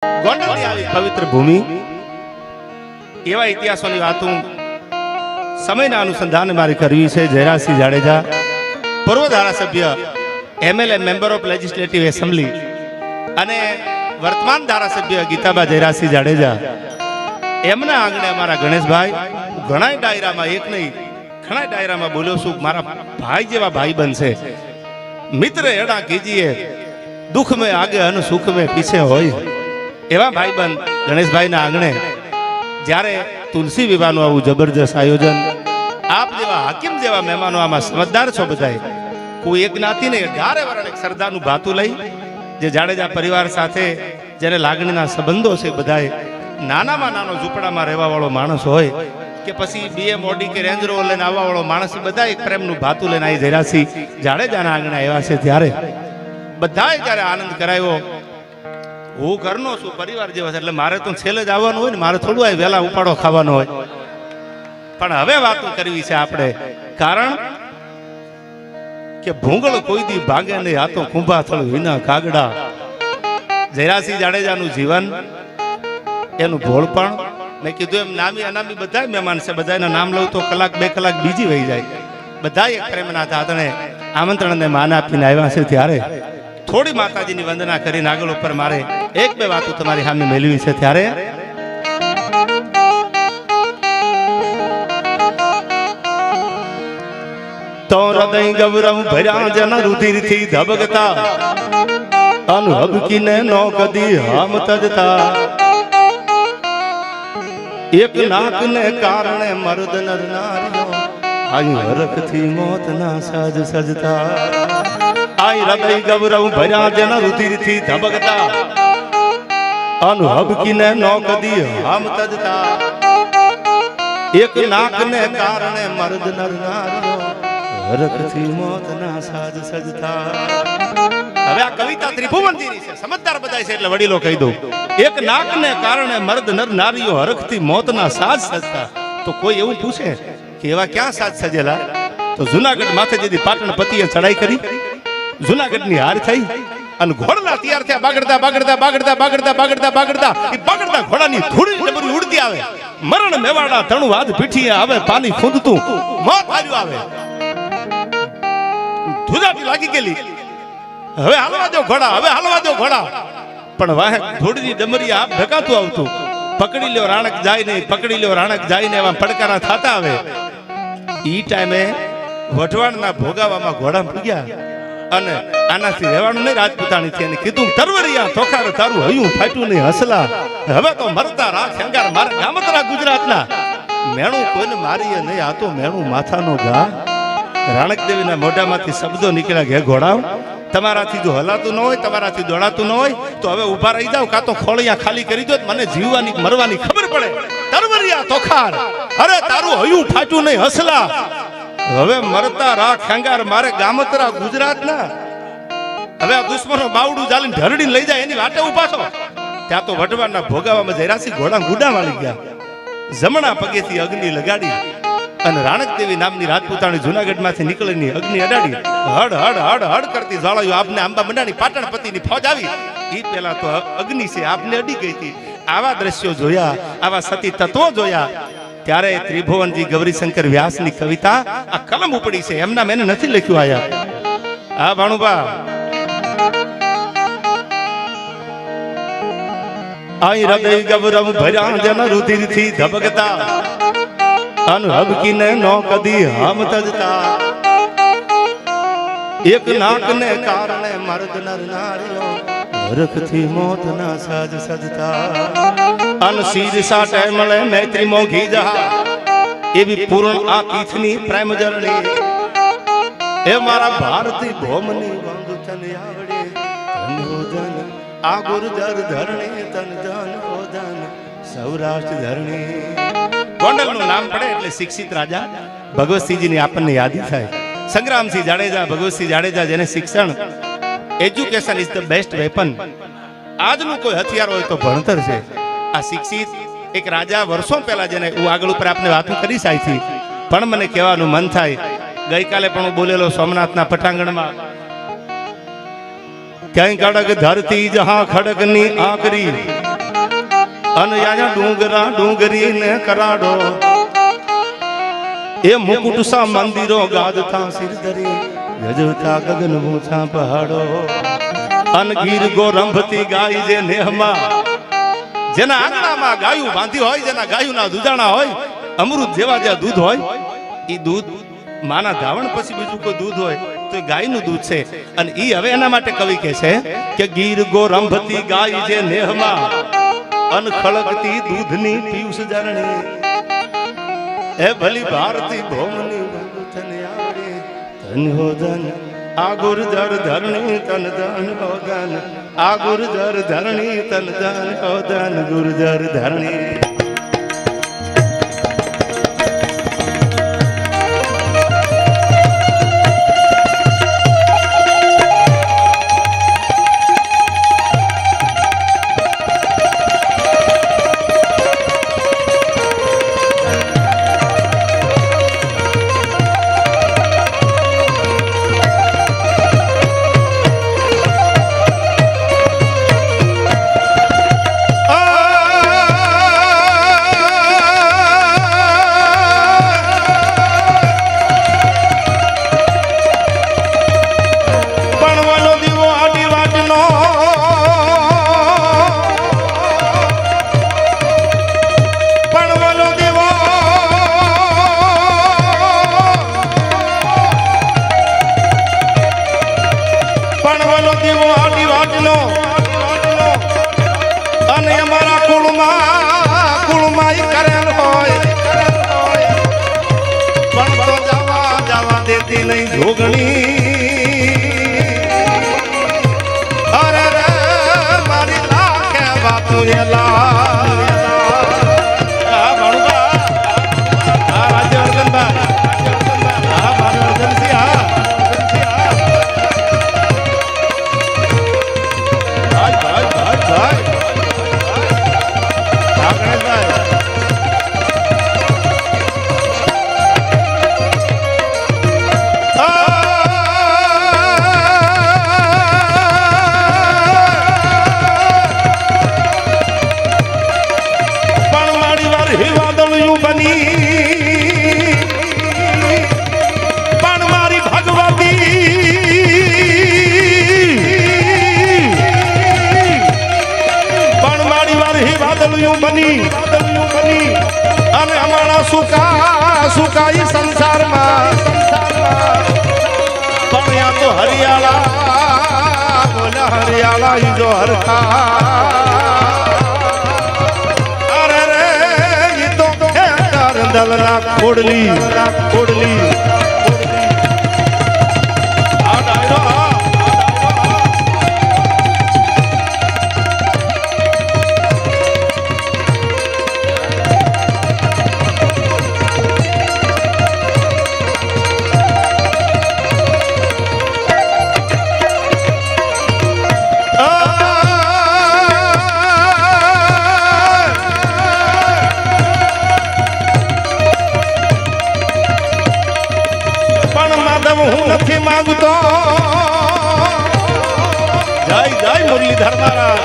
ગોંડલની આવી પવિત્ર ભૂમિ, એવા ઇતિહાસોની વાતો સમયના અનુસંધાને મારે કરવી છે. જયરાજસિંહ જાડેજા, પૂર્વ ધારાસભ્ય, MLA member of legislative assembly અને વર્તમાન ધારાસભ્ય ગીતાબા જયરાજસિંહ જાડેજા, એમના આંગણે અમારા ગણેશભાઈ, ઘણા ડાયરામાં, એક નહીં ઘણા ડાયરામાં બોલ્યો છું, મારા ભાઈ જેવા ભાઈ બનશે, મિત્ર એડા કીજીએ, દુઃખ મેં આગે અને સુખ મેં પીછે હોય, એવા ભાઈબંધ ગણેશભાઈના આંગણે જ્યારે તુલસી વિવાહનું આવું જબરજસ્ત આયોજન, આપ જેવા હાકીમ જેવા મહેમાનો આમાં સમજદાર છો બધાએ, કોઈ એક જ્ઞાતિને 18 વર્ષ એક સરદારનું ભાતું લઈ, જે જાડેજા પરિવાર સાથે જેને લાગણીના સંબંધો છે, બધાએ નાનામાં નાનો ઝૂંપડામાં રહેવા વાળો માણસ હોય કે પછી BM ઓડી કે રેન્જ રોવર લઈને આવવા વાળો માણસ, બધા એક પ્રેમનું ભાતું લઈને આવી જયરાજસિંહ જાડેજાના આંગણે આવ્યા છે. ત્યારે બધાએ જ્યારે આનંદ કરાવ્યો, હું ઘરનો છું, પરિવાર જેવો છે, એટલે મારે તો છેલ્લે જ આવવાનું હોય ને, મારે થોડું આ વહેલા ઉપાડો ખાવાનો હોય. પણ હવે વાતો કરવી છે આપણે, કારણ કે ભૂંગળ કોઈ દી ભાગે નહીં, આ તો કુંભાથળ વિના કાગડા. જયરાજસિંહ જાડેજાનું જીવન, એનું ભોળપણ, મેં કીધું એમ નામી અનામી બધા મહેમાન છે, બધાના નામ લઉં તો કલાક 2 કલાક બીજી વહી જાય. બધા એક પ્રેમના તાતણે આમંત્રણને માન આપીને આવ્યા છે. ત્યારે થોડી માતાજીની વંદના કરીને આગળ ઉપર મારે 1-2 વાતો તમારી સામે મેળવી છે. ત્યારે તો હૃદય ગૌરવ ભર્યા જન રુધિરથી ધબકતા, અનહબકીને નો કદી હામ તજતા, એક નાકને કારણે મર્દ નર નારીઓ, આઈ હરખથી મોતના સાજ સજતા. આઈ હૃદય ગૌરવ ભર્યા જન રુધિરથી ધબકતા, અનહબકીને નો કદી હામ તજતા, એક નાકને કારણે મર્દ નર નારીઓ, હરખથી મોતના સાજ સજતા. હવે આ કવિતા ત્રિભુવનજીની છે, સમજદાર બધાય છે એટલે વડીલો કહી દઉં. એક નાકને કારણે મર્દ નર નારીઓ હરખથી મોતના સાજ સજતા. તો કોઈ એવું પૂછે કે એવા ક્યાં સાજ સજેલા? તો જુનાગઢ માથે જેથી પાટણ પતિએ ચડાઈ કરી, જુનાગઢની હાર થઈ અને ઘોડલા તૈયાર થયા, બાગડતા બાગડતા બાગડતા બાગડતા બાગડતા બાગડતા એ બાગડતા ઘોડાની થોડી ડબરી ઉડતી આવે, મરણ મેવાડા તણું હાથ પીઠીએ આવે, પાણી ખૂંદતું મોત હાર્યું આવે, ધુજાટી લાગી ગયેલી, હવે હાલવા દો ઘોડા, હવે હાલવા દો ઘોડા. પણ વાહે થોડીની ડમરી આપ ઢકાતું આવતું, પકડી લ્યો રાણક જાય નહીં, પકડી લ્યો રાણક જાય ને, એવા પડકારા થતા આવે. ઈ ટાઈમે વઢવાણના ભોગાવામાં ઘોડા પૂગ્યા અને આનાથી રહેવાનું નહીં, રાજપૂતાણી થી, એને કીધું તરવરિયા તોખાર તારું હયું ફાટ્યું નહીં હસલા, હવે તો મરતા રાખ અંગાર મારે ગામતરા ગુજરાતના, મેણું કોઈને મારીએ નહીં, આ તો મેણું માથાનો ઘા. રાણક દેવીના મોઢામાંથી શબ્દો નીકળ્યા કે ઘોડા, તમારાથી જો હલાતું ન હોય, તમારાથી દોડાતું ન હોય તો હવે ઊભા રહી જાવ, કાં તો ખોળિયા ખાલી કરી દો, મને જીવવાની મરવાની ખબર પડે. તરવરિયા તોખાર, અરે તારું હયું ફાટ્યું નહીં હસલા, હવે મરતા રાખ અંગાર મારે ગામતરા ગુજરાતના. હવે આ દુશ્મનો બાવડું ચાલીને ઢરડીને લઈ જાય એની વાટે ઊભા છો. ત્યાં તો વઢવાણના ભોગાવામાં જયરાજસિંહ ઘોડા ગુડા વાળી ગયા, જમણા પગેથી અગ્નિ લગાડી અને રાણક દેવી નામની રાજપૂતાણી જુનાગઢમાંથી નીકળીને અગ્નિ અડાડી, હડ હડ હડ હડ કરતી જ્વાળાઓ આપને આંબા મંડાણી પાટણ પતિની ફોજ આવી. એ પેલા તો અગ્નિ છે આપને અડી ગઈ હતી. આવા દ્રશ્યો જોયા, આવા સતી તત્વો જોયા, ત્યારે ત્રિભુવનજી ગૌરીશંકર વ્યાસની કવિતા આ કલમ ઉપડી છે, એમના મેને નથી લખ્યું આયા. હા ભાણુબા, આઈ હૃદય ગૌરવ ભર્યા જન રુધિરથી ધબકતા, અનહબકીને નો કદી હામ તજતા, એક નાકને કારણે મર્દ નર નારીઓ, હરખથી મોતના સાજ સજતા. અન શીરસા ટેમળે મૈત્રી મોઘી જહા, એવી પૂર્ણ આ પીઠની પ્રેમ જરણી, એ મારા ભારતી ભોમની વાંગુ તન આવડે, તન હોદન આ ગુર્જર ધરણી, તન જન હોદન સૌરાષ્ટ્ર ધરણી. ગોંડલનું નામ પડે એટલે શિક્ષિત રાજા ભગવતસિંહજીની આપણને યાદી થાય. સંગ્રામસિંહ જાડેજા, ભગવતસિંહ જાડેજા, જેને શિક્ષણ, education is the best weapon. આજનું કોઈ હથિયાર હોય તો ભણતર છે. આ શિક્ષિત એક રાજા વર્ષો પહેલા, જેને હું આગળ ઉપર આપને વાતો કરીશ આથી, પણ મને કહેવાનું મન થાય, ગઈકાલે પણ હું બોલેલો સોમનાથના પટાંગણમાં, ક્યાંય કડક ધરતી જહા ખડકની આકરી અન યા ડુંગરા ડુંગરી ને કરાડો એ મુકુટ સા મંદિરો ગાજતા સિર ધરી ગજતા ગગન ઊંચા પહાડો અન ગીર ગોરંભતી ગાય જે નેહમાં જેના આંગણામાં ગાયું બાંધી હોય જેના ગાયુંના દૂધાણા હોય અમૃત જેવા જ્યાં દૂધ હોય એ દૂધ માના ધાવણ પછી બીજું કોઈ દૂધ હોય તો એ ગાયનું દૂધ છે અને ઈ હવે એના માટે કવિ કહે છે કે ગીર ગોરંભતી ગાય જે નેહમાં અન ખળકતી દૂધની પિયુષ જરણી એ ભલી ભારતી ભોમની તને આવડે ધન હો ધન આ ગુર્જર ધરણી તન ધન હો ધન આ ગુર્જર ધરણી તન ધન હો ધન ગુર્જર ધરણી અરે રે મારી લાખે વાતું અને અમારા સુકાઈ સંસારમાં પણ તો હરિયાળા બોલા હરિયાળા ઈ જો હરખા અરે રે ઈ તો દલના ખોડલી આ ડાયરો હું નથી માંગતો જય જય મુરલીધર મહારાજ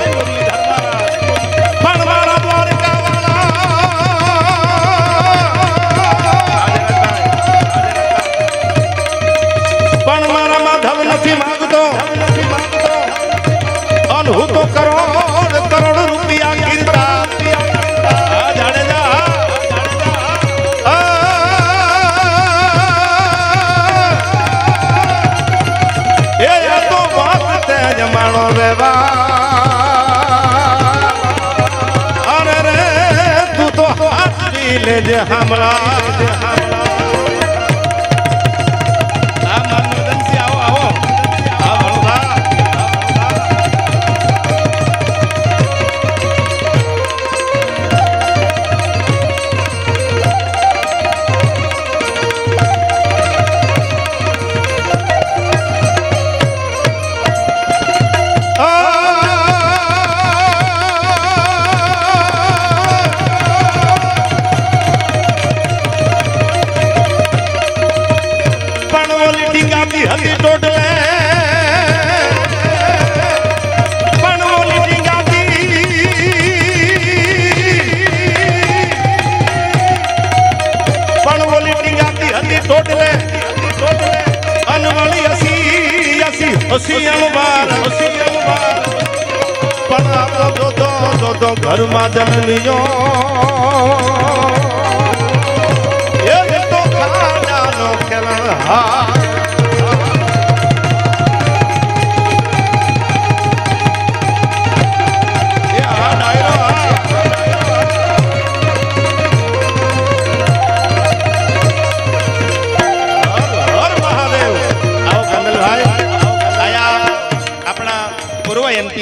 પણ મારા દ્વારકા પણ મારા માધવ નથી માંગતો અને હું તો કરોડ રૂપિયા ગીરતા જમાણો અરે રે તું તો હાથવી લેજે હમણાં તો ઘરમાં જન્મ્યો એ તો ખાડાનો ખેલણહાર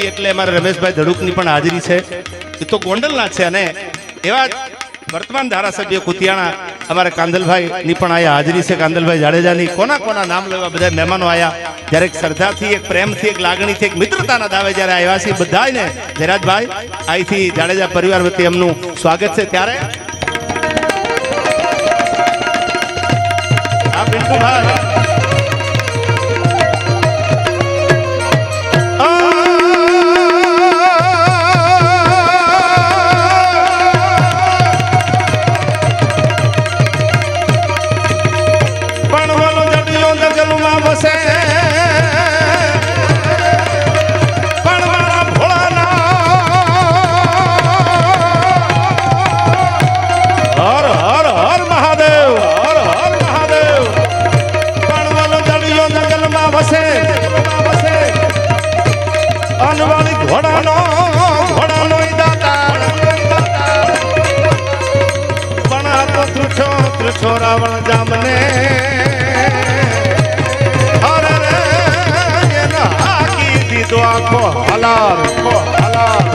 એટલે અમારા રમેશભાઈ ધડુકની પણ હાજરી છે. એ તો ગોંડલના છે અને એવા વર્તમાન ધારાસભ્ય કુતિયાણા અમારા કાંદલભાઈ ની પણ આયા હાજરી છે. કાંદલભાઈ જાડેજાની કોના કોના નામ લેવા બધા મહેમાનો આયા. જ્યારે એક શ્રદ્ધાથી, એક પ્રેમથી, એક લાગણીથી, એક મિત્રતાના દાવે જ્યારે આવ્યા છે બધાને જયરાજભાઈ અહીંથી જાડેજા પરિવાર વતી એમનું સ્વાગત છે. ત્યારે આ પિન્ટુભાઈ રાવણ જામને અરે રે એના હાકી દીધો આખો હલાર હલાર.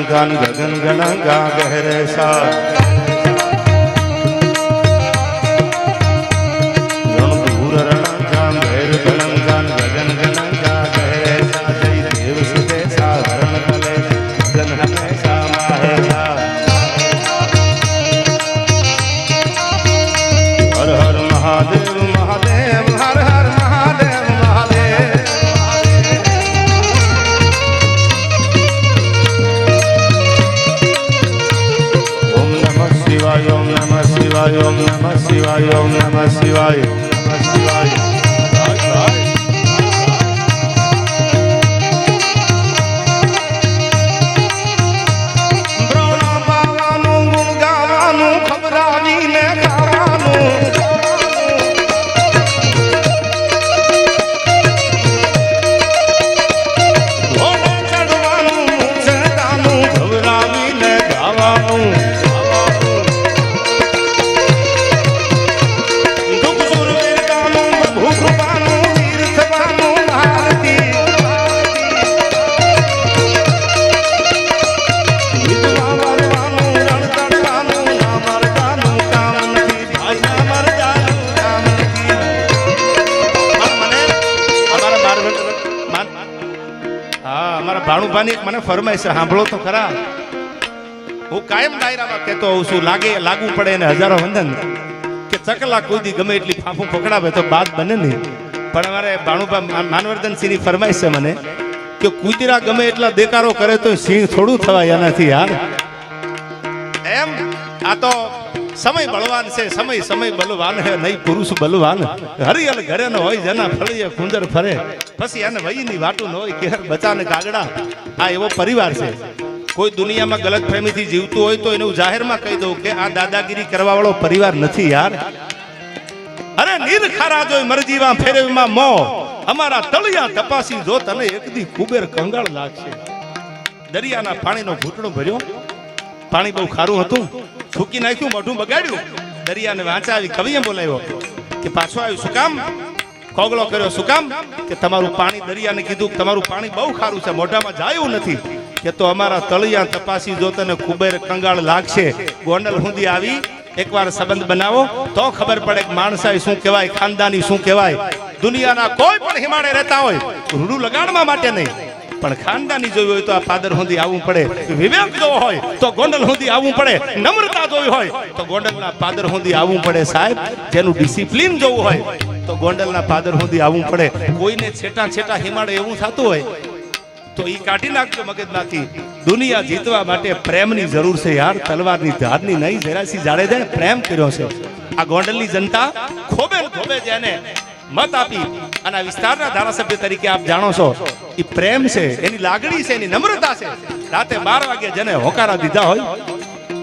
ગણ ગગન ગણ ગા ગહેરે સા Om Namah Shivaya, Om Namah Shivaya, Namah Shivaya. Brahma બાવાનું ગુણ ગાવાનું ખબરાવીને ગાવાનું ઘોડે ચડવાનું ચડવાનું ખબરાવીને ગાવાનું ભાણુભાની મને ફરમાઈશ સાંભળો તો ખરા. હું કાયમ ડાયરામાં કહેતો હોઉં છું, લાગુ પડે એને હજારો વંદન કે ચકલા કોઈ દી ગમે એટલી ફાંફું પકડાવે તો બાદ બને નહીં. પણ અમારે ભાણુભા માનવર્ધનસિંહ ની ફરમાઈશ છે મને કે કુતરા ગમે એટલા દેકારો કરે તો સિંહ થોડું થવાય એનાથી યાર. એમ આ તો સમય બળવાન છે, સમય બલવાન હે નહીં પુરુષ બલવાન. હરિયલ ઘરે ન હોય જેના ફળીએ કુંદર ફરે પછી એને વહીની વાટું ન હોય કેર બચાને કાગડા. આ એવો પરિવાર છે. કોઈ દુનિયામાં ગલત ફહેમીથી જીવતું હોય તો એને જાહેરમાં કહી દઉં કે આ દાદાગીરી કરવા વાળો પરિવાર નથી યાર. અરે નીર ખારા જોઈ મરજીવા ફેરવીમાં મો અમારા તળિયા તપાસી જો તને એકદી કુબેર કંગાળ લાગશે. દરિયાના પાણીનો ઘૂંટણો ભર્યો, પાણી બહુ ખારું હતું, થૂકી નાખ્યું, મોઢું બગાડ્યું, દરિયાને વાંચા આવી કવિએ બોલાવ્યો કે પાછો આવ્યું શું કામ? કોગળો કર્યો. શું કામ? કે તમારું પાણી, દરિયાને કીધું કે તમારું પાણી બહુ ખારું છે, મોઢામાં જાય એવું નથી. કે તો અમારા તળિયા તપાસી જો તને કુબેર કંગાળ લાગશે. ગોંડલ સુધી આવી એકવાર સંબંધ બનાવો તો ખબર પડે કે માણસાઈ શું કહેવાય, ખાનદાની શું કહેવાય. દુનિયાના કોઈ પણ હિમાડે રહેતા હોય રૂડું લગાડવા માટે નહીં, પણ ખાનદાની જોઈ હોય તો આ પાદર સુધી આવવું પડે. વિવેક જોવો હોય તો ગોંડલ સુધી આવવું પડે. નમ્રતા જોઈ હોય તો ગોંડલના પાદર સુધી આવવું પડે. સાહેબ, જેનું ડિસિપ્લિન જોવું હોય તો ગોંડલના પાદર સુધી આવવું પડે. કોઈને છેટા છેટા હિમાડે એવું થતું હોય તો ઈ કાઢી નાખજો મગજમાંથી. દુનિયા જીતવા માટે પ્રેમની જરૂર છે યાર, તલવારની ધારની નહીં. જરાસી જાડેજાએ પ્રેમ કર્યો છે. આ ગોંડલની જનતા ખોબે ખોબે જેને મત આપી અને આ વિસ્તારના ધારાસભ્ય તરીકે આપ જાણો છો, એ પ્રેમ છે, એની લાગણી છે, એની નમ્રતા છે. રાતે 12 વાગે જેને હોકારા દીધા હોય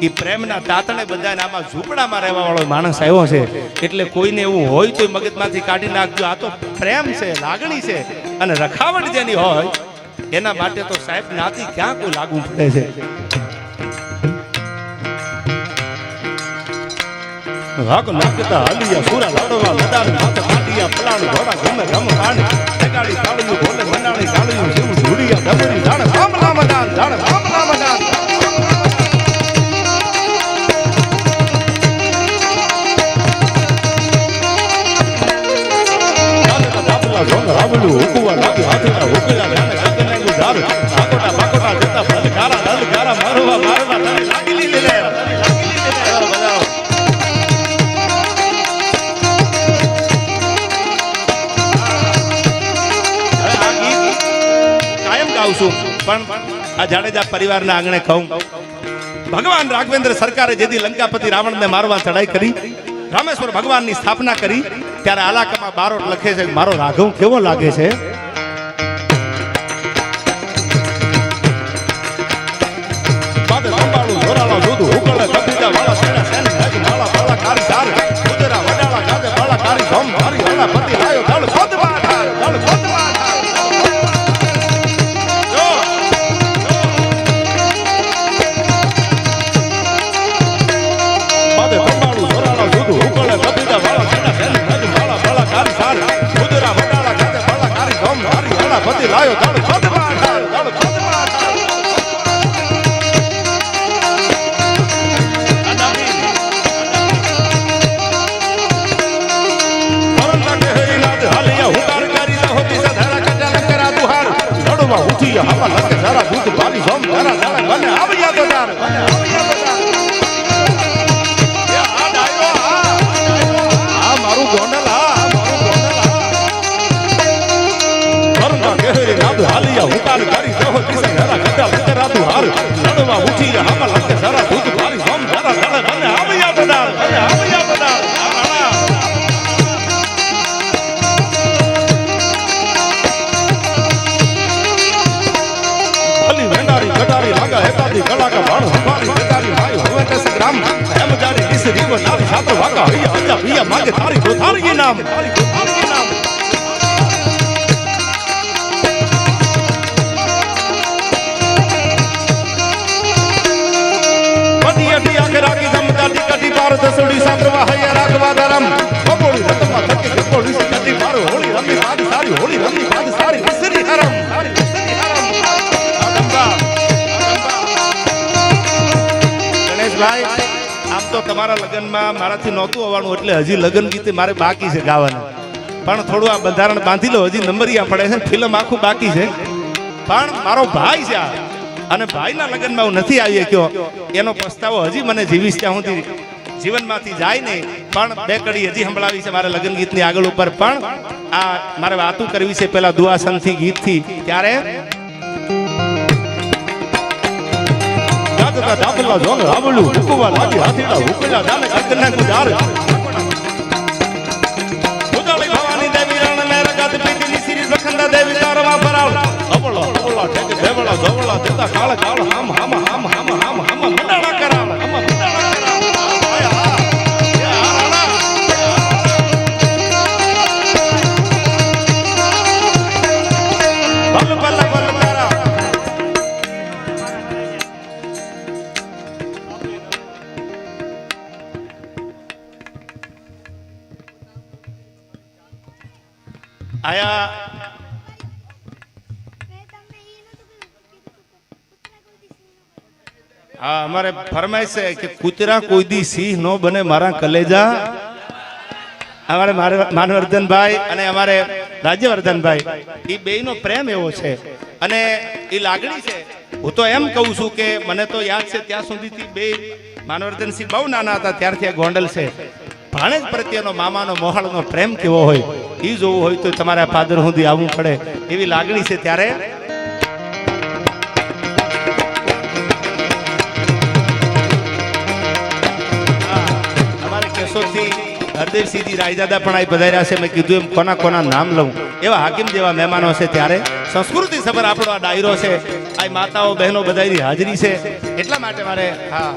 એ પ્રેમના તાતણે બધાને આમાં ઝૂંપડામાં રહેવા વાળો માણસ આવ્યો છે. એટલે કોઈને એવું હોય તો મગજમાંથી કાઢી નાખજો. આ તો પ્રેમ છે, લાગણી છે, અને રખાવટ જેની હોય એના માટે તો સાહેબ જ્ઞાતિ ક્યાં કોઈ લાગુ પડે છે. વાગ નાખતા હાલિયા સુરા લાડવા લડાણ માથે માટિયા પલાણ ઘોડા ગમે ગમ કાણ જગાડી કાળિયું ભોલે મનાણી કાળિયું જીવ ધૂડિયા ડબરી જાણ રામ રામ દાન જાણ રામ રામ દાન. રાવલું હુકવા લાગી હાથના હુકલા જાણે ગગને ગુજાર આકોટા બાકોટા જતા ફલ કારા દલ કારા મારવા મારવા તારી લાગી લીલે પણ આ જાડેજા પરિવારના આંગણે કહું, ભગવાન રાઘવેન્દ્ર સરકારે જેથી લંકાપતિ રાવણને મારવા ચડાઈ કરી, રામેશ્વર ભગવાનની સ્થાપના કરી, ત્યારે આલાકામાં બારોટ લખે છે મારો રાઘવ કેવો લાગે છે. લાયો દળ ખોદમાં દળ ખોદમાં પરંતા કે હેરીનાથ હાલિયા હુકાર કરી ન હોતી સધારા કટાલા કરા દુહાર લડવા ઉઠી હવા લકે જરા દૂધ પાણી જમ જરા જરા મને આવ્યા તો દાર મને આવ્યા તો દાર. એ આ ડાયો આ મારું ગોંડલ હાલિયા હુકાર કરી દહો દિશા જરા કટા લકરા દુહાર લડવા ઉઠી હવા લકે જરા દૂધ પાણી જમ જરા જરા મને આવ્યા તો દાર મને આવ્યા તો દાર. કટારી લાગા એકાદી કલાકા ભાણ હંભારી કટારી ભાઈ હવે તે સંગ્રામ એમ જારી દિસ રીવ નારી સાત વાગા હૈયા અજા ભિયા માગે તારી ગોથારી નામ તારી ગોથારી નામ. પતિ અટી આખે રાખી જમતા ટીકટી પાર દસડી સાંગવા હૈયા રાખવા ધરમ બબોળી રતમાં થકી બબોળી કટી પાર હોળી રમી બાદ સારી હોળી રમી બાદ સારી વિસરી હરમ સારી વિસરી હરમ. ગણેશભાઈ, આમ તો તમારા લગ્નમાં મારાથી નહોતું આવવાનું, એટલે હજી લગ્ન ગીત મારે બાકી છે ગાવાના, પણ થોડું આ બંધારણ બાંધી લો, હજી નંબરિયા પડે છે, ફિલ્મ આખું બાકી છે. પણ મારો ભાઈ છે અને ભાઈના લગ્નમાં હું નથી આવી શક્યો, એનો પસ્તાવો હજી મને જીવીશ ત્યાં સુધી જીવનમાંથી જાય નહીં. પણ બે કડી હજી સંભળાવી છે મારે લગ્ન ગીતની આગળ ઉપર, પણ આ મારે વાતું કરવી છે પેલા દુઆસનથી ગીતથી. ત્યારે દાદલા જોન રાવલું હુકવા લાગી હાથીડા હુકલા જાને અગના ગુજાર ઉજાળી ભવાની દેવી રણ ને રગત પીતીની સિરી લખંડા દેવી તારવા પરાવ અબળો અબળો ઠેક દેવળા જોવળા દેતા કાળ કાળ હામ હામ હામ હામ હામ હામ મંડાળા કરાવ હામ મંડાળા કરાવ. આયા હા અમારે ફરમાઈશ છે કે કૂતરા કોઈ દી સિંહ નો બને મારા કલેજા. અમારે માનવર્ધનભાઈ અને અમારે રાજ્યવર્ધનભાઈ એ બેયનો પ્રેમ એવો છે અને એ લાગણી છે. હું તો એમ કહું છું કે મને તો યાદ છે ત્યાં સુધીથી બે માનવર્ધનસિંહ બહુ નાના હતા ત્યારથી આ ગોંડલ છે. ભાણેજ પ્રત્યેનો મામાનો મોહાળનો પ્રેમ કેવો હોય એ જોવું હોય તો તમારા ફાધર સુધી આવવું પડે એવી લાગણી છે. ત્યારે અમારે કેશોદથી હરદેવસિંહજી રાયદાદા પણ આ પધાર્યા છે. મેં કીધું એમ કોના કોના નામ લઉં એવા હાકીમ જેવા મહેમાનો છે. ત્યારે સંસ્કૃતિ સભર આપણો આ ડાયરો છે. આ માતાઓ બહેનો બધાની હાજરી છે એટલા માટે મારે હા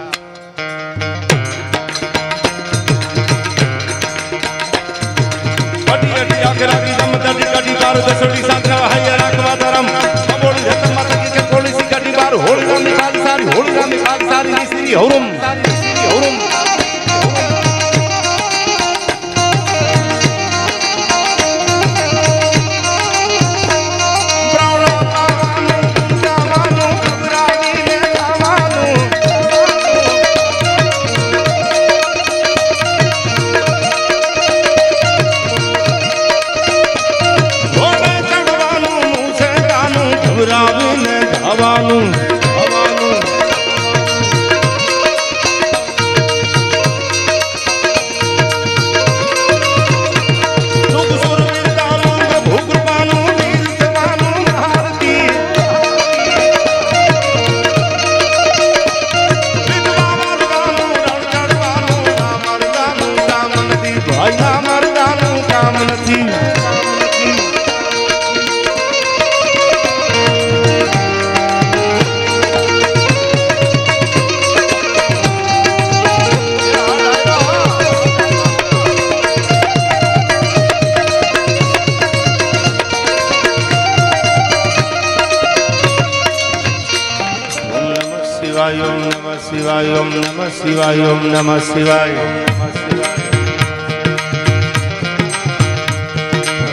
શિવાય ઓમ નમઃ શિવાય ઓમ નમઃ શિવાય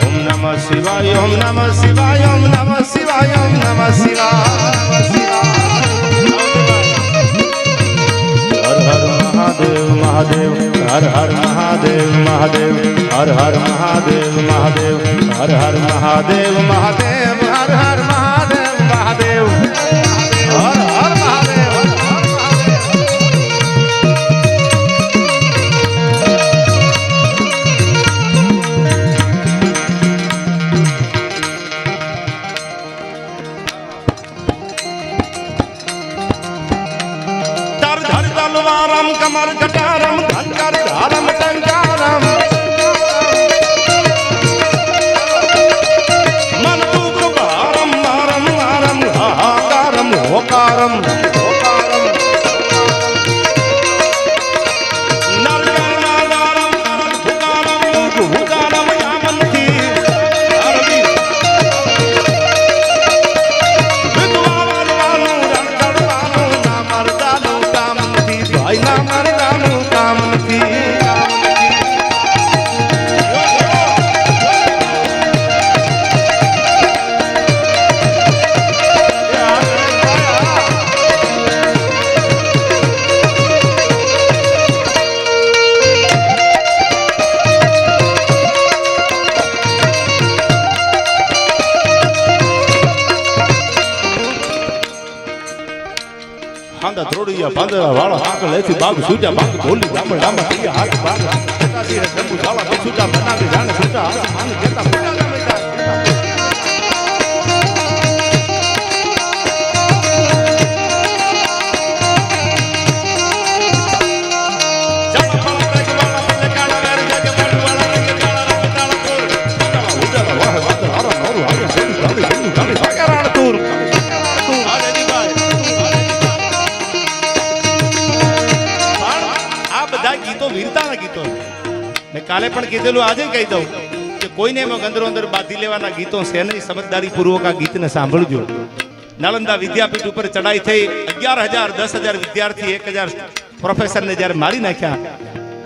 ઓમ નમઃ શિવાય ઓમ નમઃ શિવાય ઓમ નમઃ શિવાય ઓમ નમઃ શિવાય. હર હર મહાદેવ મહાદેવ હર હર મહાદેવ મહાદેવ હર હર મહાદેવ મહાદેવ હર હર મહાદેવ મહાદેવ હર હર મહાદેવ મહાદેવ હર હર મહાદેવ. तलवारम कमर कटारम धनकर धारम टंकारम मन दुख भारम मारम मारम हाहाकारम होकारम બાંદરા વાળો આંકલ લેથી બાગ છૂટા બાગ ભોલી ગામડ ગામડ થઈ હાથ બાગ સતાસી રે જંબુ ઝાલા છૂટા બનાવી જાણે છૂટા આસમાન કેતા ફૂટા ગામે કાલે પણ કીધેલું આજે કહી દઉં કે કોઈને એમાં અંદરો અંદર બાંધી લેવાના ગીતો છે નહીં. સમજદારી પૂર્વક આ ગીતને સાંભળજો. નાલંદા વિદ્યાપીઠ ઉપર ચડાઈ થઈ 11,000 10,000 વિદ્યાર્થી 1,000 પ્રોફેસરને જ્યારે મારી નાખ્યા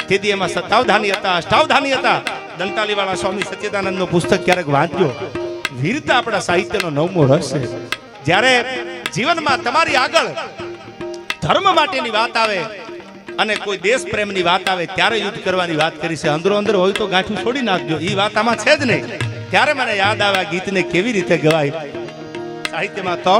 તેથી એમાં સત્તાવધાની હતા અષ્ટાવધાની હતા દંતાલીવાળા સ્વામી સચ્ચિદાનંદનો પુસ્તક ક્યારેક વાંચ્યો. વીરતા આપણા સાહિત્યનો નવમો રસ છે. જ્યારે જીવનમાં તમારી આગળ ધર્મ માટેની વાત આવે અને કોઈ દેશ પ્રેમની વાત આવે ત્યારે યુદ્ધ કરવાની વાત કરી છે. અંદરો અંદર હોય તો ગાંઠું છોડી નાખજો, એ વાત આમાં છે જ નહીં. ત્યારે મને યાદ આવે આ ગીતને કેવી રીતે ગવાય સાહિત્યમાં. તો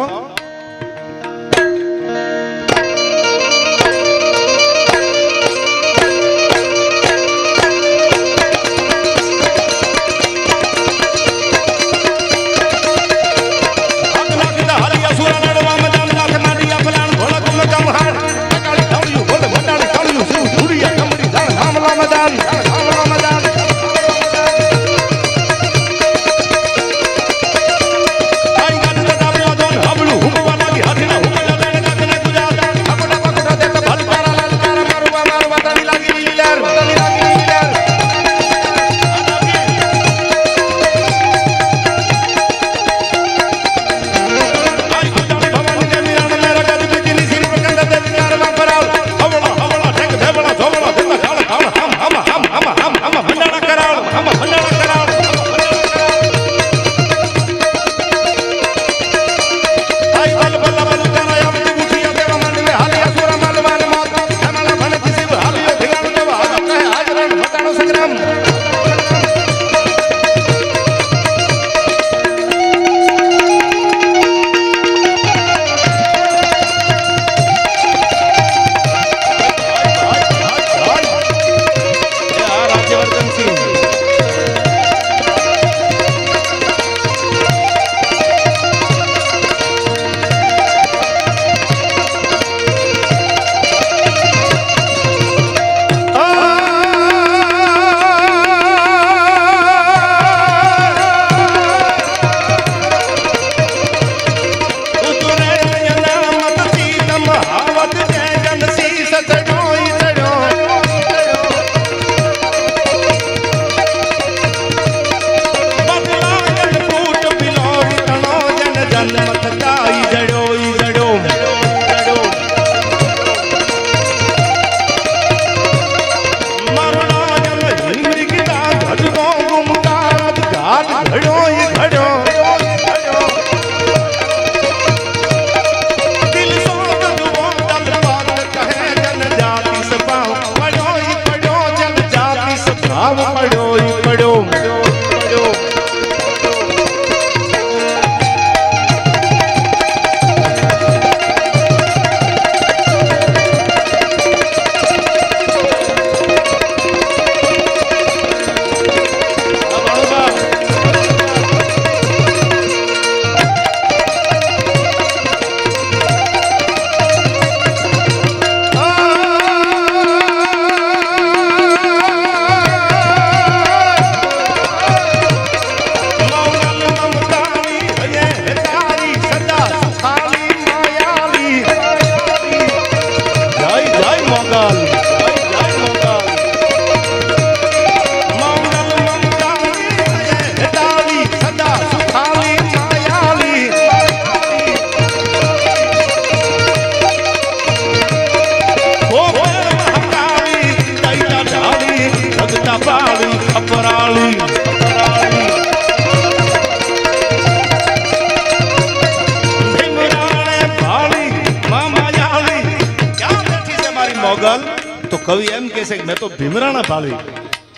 મોગલ તો કવિ એમ કહે છે કે મેં તો ભીમરાણા ભાળી,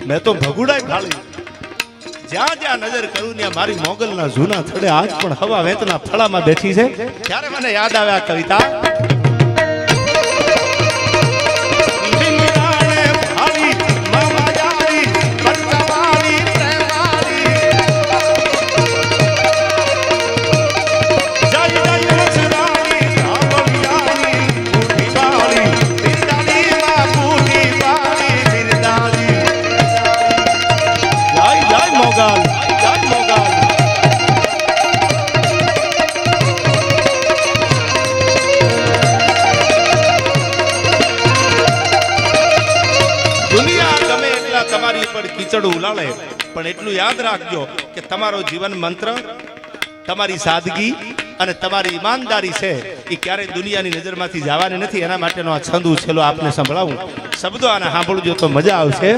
મેં તો ભગુડાય ભાળી. જ્યાં જ્યાં નજર કરું ત્યાં મારી મોગલના જૂના થડે આજ પણ હવા વેતના ફળામાં બેઠી છે. ત્યારે મને યાદ આવે આ કવિતા. તમારી પર કીચડ ઉલાળે પણ એટલું યાદ રાખજો કે તમારો જીવન મંત્ર, તમારી સાદગી અને તમારી ઈમાનદારી છે એ ક્યારેય દુનિયાની નજરમાંથી જવાની નથી. એના માટેનો આ છંદ છેલ્લો આપને સંભળાવું. શબ્દો આને સાંભળજો તો મજા આવશે.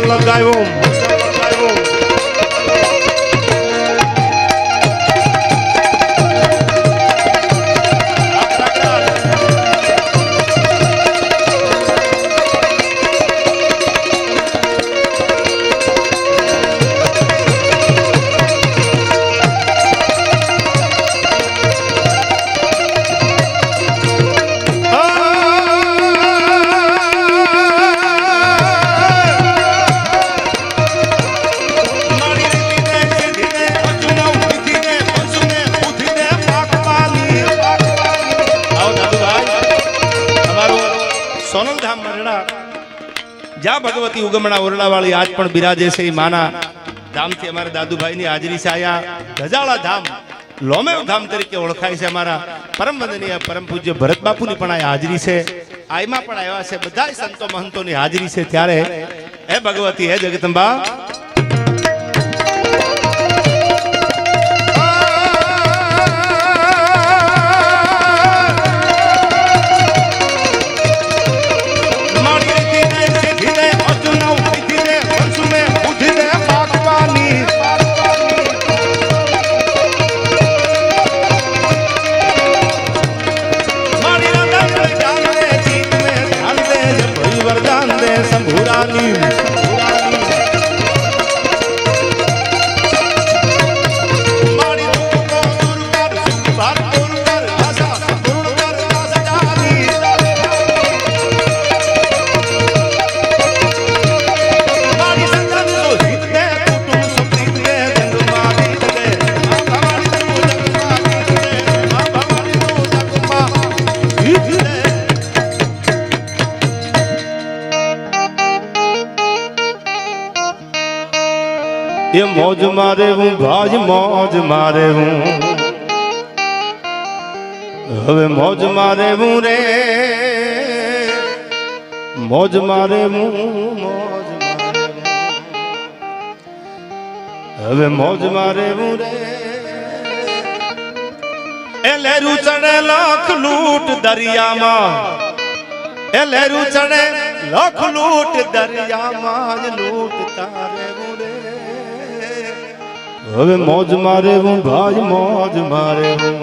લગાવ્યો જ્યાં ભગવતી ઉગમણા ઓરડાવાળી આજ પણ બિરાજે છે. એ માના ધામથી અમારા દાદુભાઈની હાજરી છે. આયા ગજાળા ધામ લોમેવ ધામ તરીકે ઓળખાય છે. અમારા પરમ વંદનીય પરમ પૂજ્ય ભરત બાપુની પણ આ હાજરી છે. આયમાં પણ આવ્યા છે. બધા સંતો મહંતોની હાજરી છે. ત્યારે હે ભગવતી, હે જગદંબા, એ મોજ મારે હું ભાજ મોજ મારે હું, હવે મોજ મારે હું રે, મોજ મારે હું, મોજ મારે હવે મોજ મારે હું રે. એ લહેરું ચડે લાખ લૂટ દરિયામાં, એ લહેરું ચડે લાખ લૂટ દરિયામાં, લૂટ તારે હું રે, હવે મોજ મારે હું ભાજ મોજ મારે હું.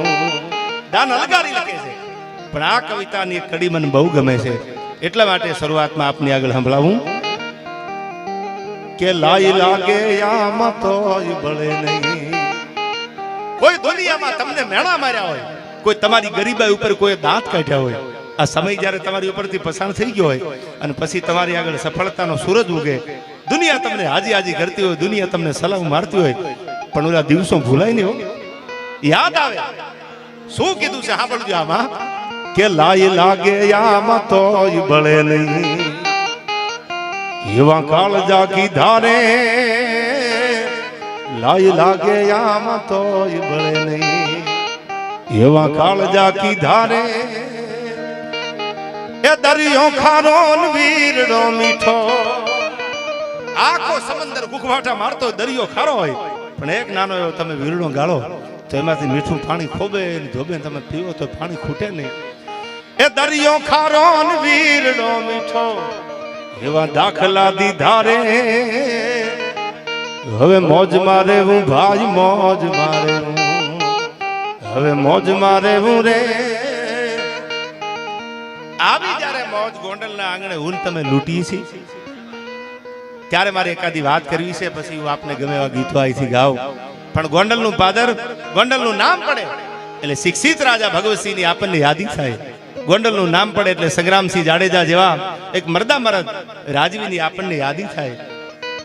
દાન અલગારી લખે છે, પણ આ કવિતાની એક કડી મને બહુ ગમે છે. એટલા માટે શરૂઆતમાં આપની આગળ સંભળાવું કે લાઈ લાગે આમાં તોય બળે નહીં. કોઈ દુનિયામાં તમને મેણા માર્યા હોય, કોઈ તમારી ગરીબાઈ ઉપર કોઈ દાંત કાઢ્યા હોય, આ સમય જ્યારે તમારી ઉપરથી પસાર થઈ ગયો હોય અને પછી તમારી આગળ સફળતાનો સૂરજ ઉગે, દુનિયા તમને હાજી હાજી કરતી હોય, દુનિયા તમને સલામ મારતી હોય, પણ ઓલા દિવસો ભૂલાય નહીં હો, યાદ આવે. શું કીધું છે સાંભળજો આમાં કે લાય લાગે આમાં તોય બળે નહીં, એવા કાળજા કીધા રે, લાય લાગે આમાં તોય બળે નહીં, એવા કાળજા કીધા રે. એ દરિયો ખારો વીરડો મીઠો, આખો સમંદર ગુખવાટા મારતો દરિયો ખારો હોય, પણ એક નાનો એવો તમે વીરડો ગાળો તો એમાંથી મીઠું પાણી ખોબે ધોબે તમે પીવો તો પાણી ખૂટે નહીં. એ દરિયો ખારો ને વીરડો મીઠો, એવા દાખલા દીધા રે, હવે મોજ મારે હું ભાઈ મોજ મારે હું, હવે મોજ મારે હું રે. આવી જ્યારે મોજ ગોંડલના આંગણે હું તમે લૂંટી છે, ત્યારે મારે એકાદી વાત કરવી છે, પછી હું આપને ગમે એવા ગીતો અહીંથી ગાઉં. પણ ગોંડલનું પાદર, ગોંડલનું નામ પડે એટલે શિક્ષિત રાજા ભગવતસિંહની આપણને યાદી થાય. ગોંડલનું નામ પડે એટલે સંગ્રામસિંહ જાડેજા જેવા એક મરદા મરદ રાજવીની આપણને યાદી થાય.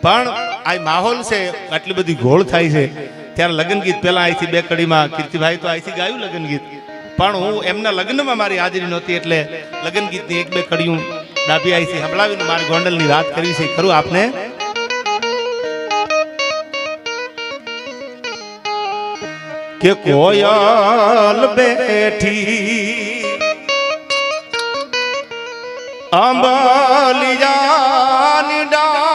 પણ આ માહોલ છે, આટલી બધી ઘોળ થાય છે, ત્યારે લગ્ન ગીત પહેલા અહીંથી બે કડીમાં કીર્તિભાઈ તો અહીંથી ગાયું લગ્ન ગીત, પણ હું એમના લગ્નમાં મારી હાજરી નહોતી એટલે લગ્ન ગીતની એક બે કડીયું ડાભી અહીંથી સંભળાવીને મારી ગોંડલની વાત કરવી છે. ખરું આપને કે કોયલ બેઠી આંબલિયાની ડાળ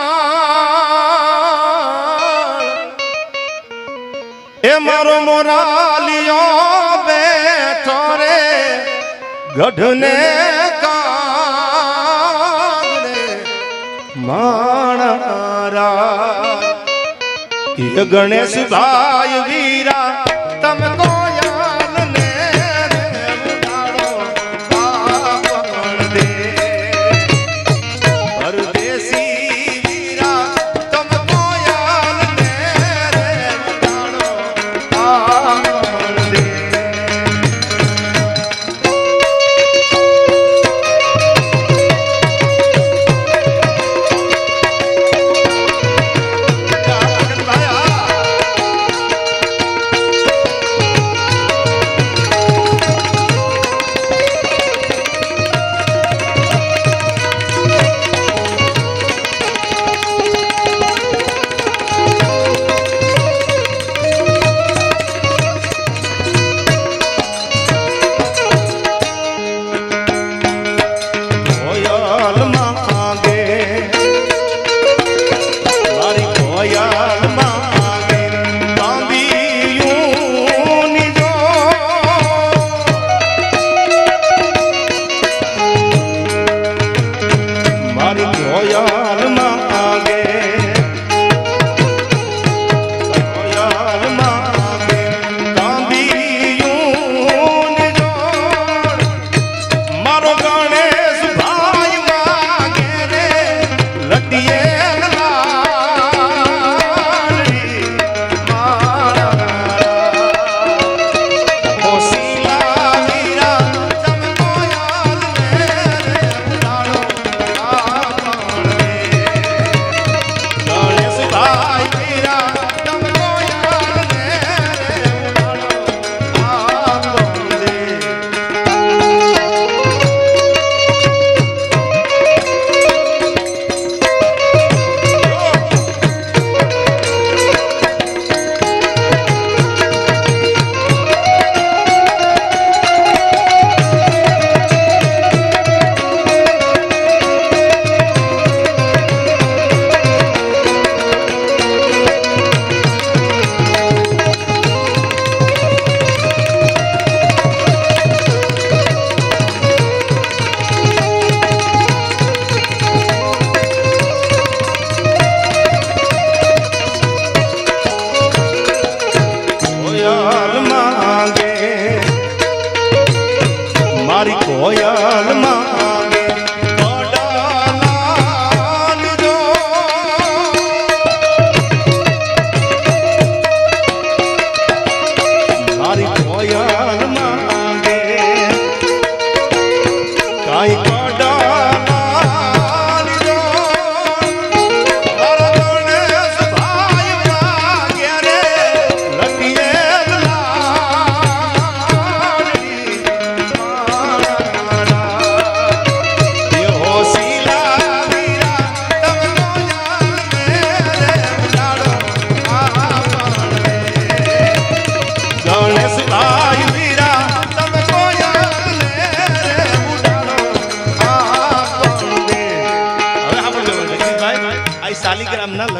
એ મારો મોરાલિયો બેઠો રે ગઢને કાગડે માણરા એ ગણેશ ભાઈ વીરા તમે કોયલ ને ઉડાડો પાવન દે પરદેશી વીરા તમે કોયલ ને ઉડાડો પાવન દે.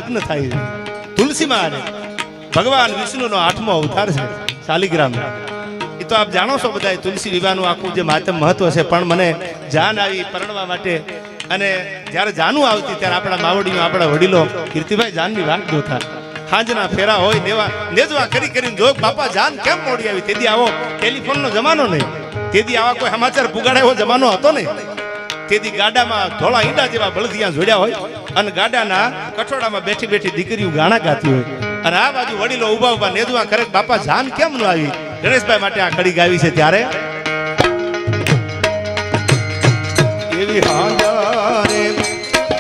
લગ્ન થાય તુલસીમાં ભગવાન વિષ્ણુનો 8મો અવતાર છે શાલિગ્રામ. એ તો આપ જાણો છો બધા તુલસી વિવાહનું આખું જે માતમ મહત્વ છે. પણ મને જાન આવી પરણવા માટે અને જ્યારે જાનું આવતી ત્યારે આપણા માવડીઓ આપણા વડીલો કીર્તિભાઈ જાનની વાત જોતા. હાંજના ફેરા હોય નેજવા કરી કરીને જો બાપા જાન કેમ મોડી આવી. તેથી આવો ટેલિફોનનો જમાનો નહીં, તેથી આવા કોઈ સમાચાર પુગાડે એવો જમાનો હતો નહીં. તેથી ગાડામાં ધોળા ઈંડા જેવા બળદિયા જોડ્યા હોય અને ગાડાના કઠોડામાં બેઠી બેઠી દીકરીઓ ગાણા ગાતી હોય અને આ બાજુ વડીલો ઉભા ઉભા નેદવા કરે બાપા જાન કેમ ન આવી. ગણેશભાઈ માટે આ કડી ગાવી છે. ત્યારે એવી હાંજારે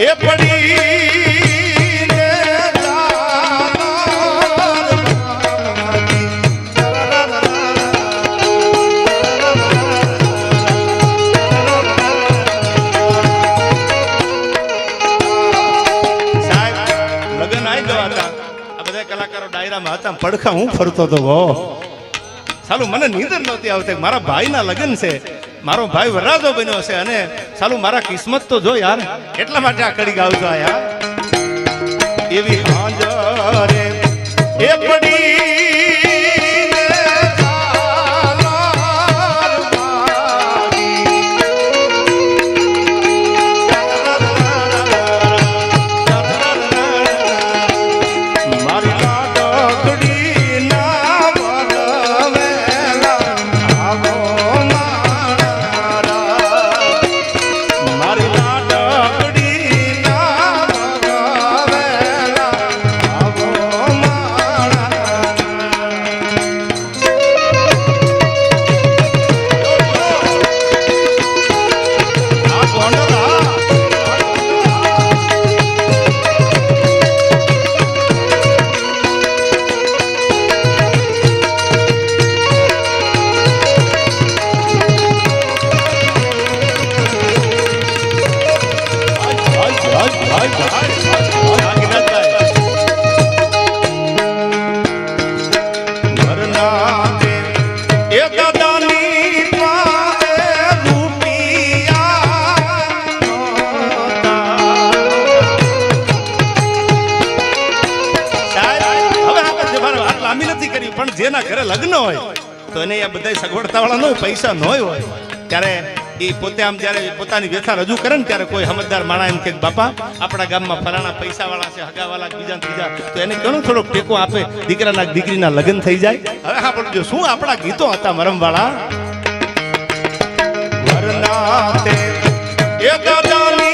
એ પડી પડખા હું ફરતો હતો હો. સાલું મને નીંદર નહોતી આવતી. મારા ભાઈના લગ્ન છે, મારો ભાઈ વરરાજો બન્યો છે અને સાલું મારા કિસ્મત તો જો યાર, એટલા માટે આ કડી ગાઉં છું યાર. એવી હાંજરે એ પડી જેના ઘરે લગ્ન હોય તો એને આ બધા સગવડતા વાળા ન હોય, પૈસા ન હોય ત્યારે એ પોતે આમ જ્યારે પોતાની વ્યથા રજૂ કરે ને ત્યારે કોઈ સમજદાર માણા એમ કે બાપા આપણા ગામમાં ફલાણા પૈસા વાળા છે, હગા વાળા બીજા ત્રીજા, તો એને ઘણો થોડોક ટેકો આપે, દીકરાના દીકરીના લગ્ન થઈ જાય. હવે હા પણ જો શું આપણા ગીતો હતા મરમ વાળા. વરનાતે એ દાદાની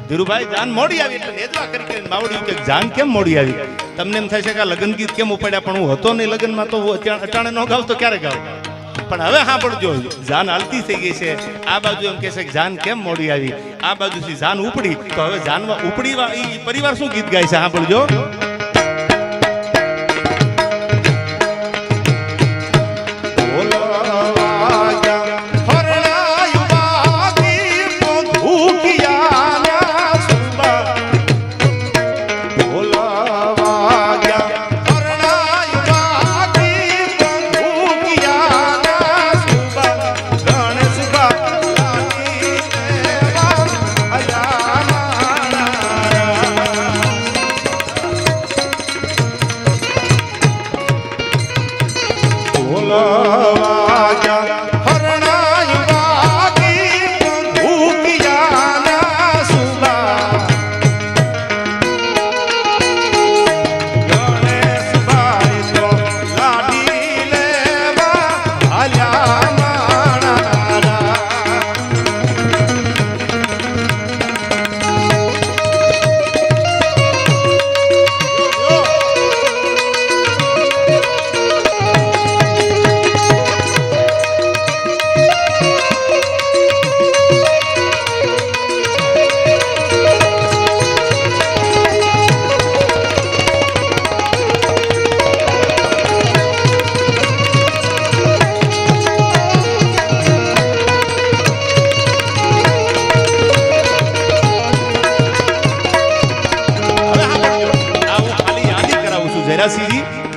ધીરુભાઈ જાન મોડી આવી એટલે નેદવા કરી કરીને માવડ્યું કે જાન કેમ મોડી આવી. તમને એમ થાય છે કે આ લગ્ન ગીત કેમ ઉપાડ્યા, પણ હું હતો નહીં લગ્નમાં તો અટાણે ન ગાવ તો ક્યારે ગાવ. પણ હવે હા પણ જો જાન હાલતી થઈ ગઈ છે, આ બાજુ એમ કે છે કે જાન કેમ મોડી આવી, આ બાજુથી જાન ઉપડી, તો હવે જાનમાં ઉપડી એ પરિવાર શું ગીત ગાય છે હા પણ જો.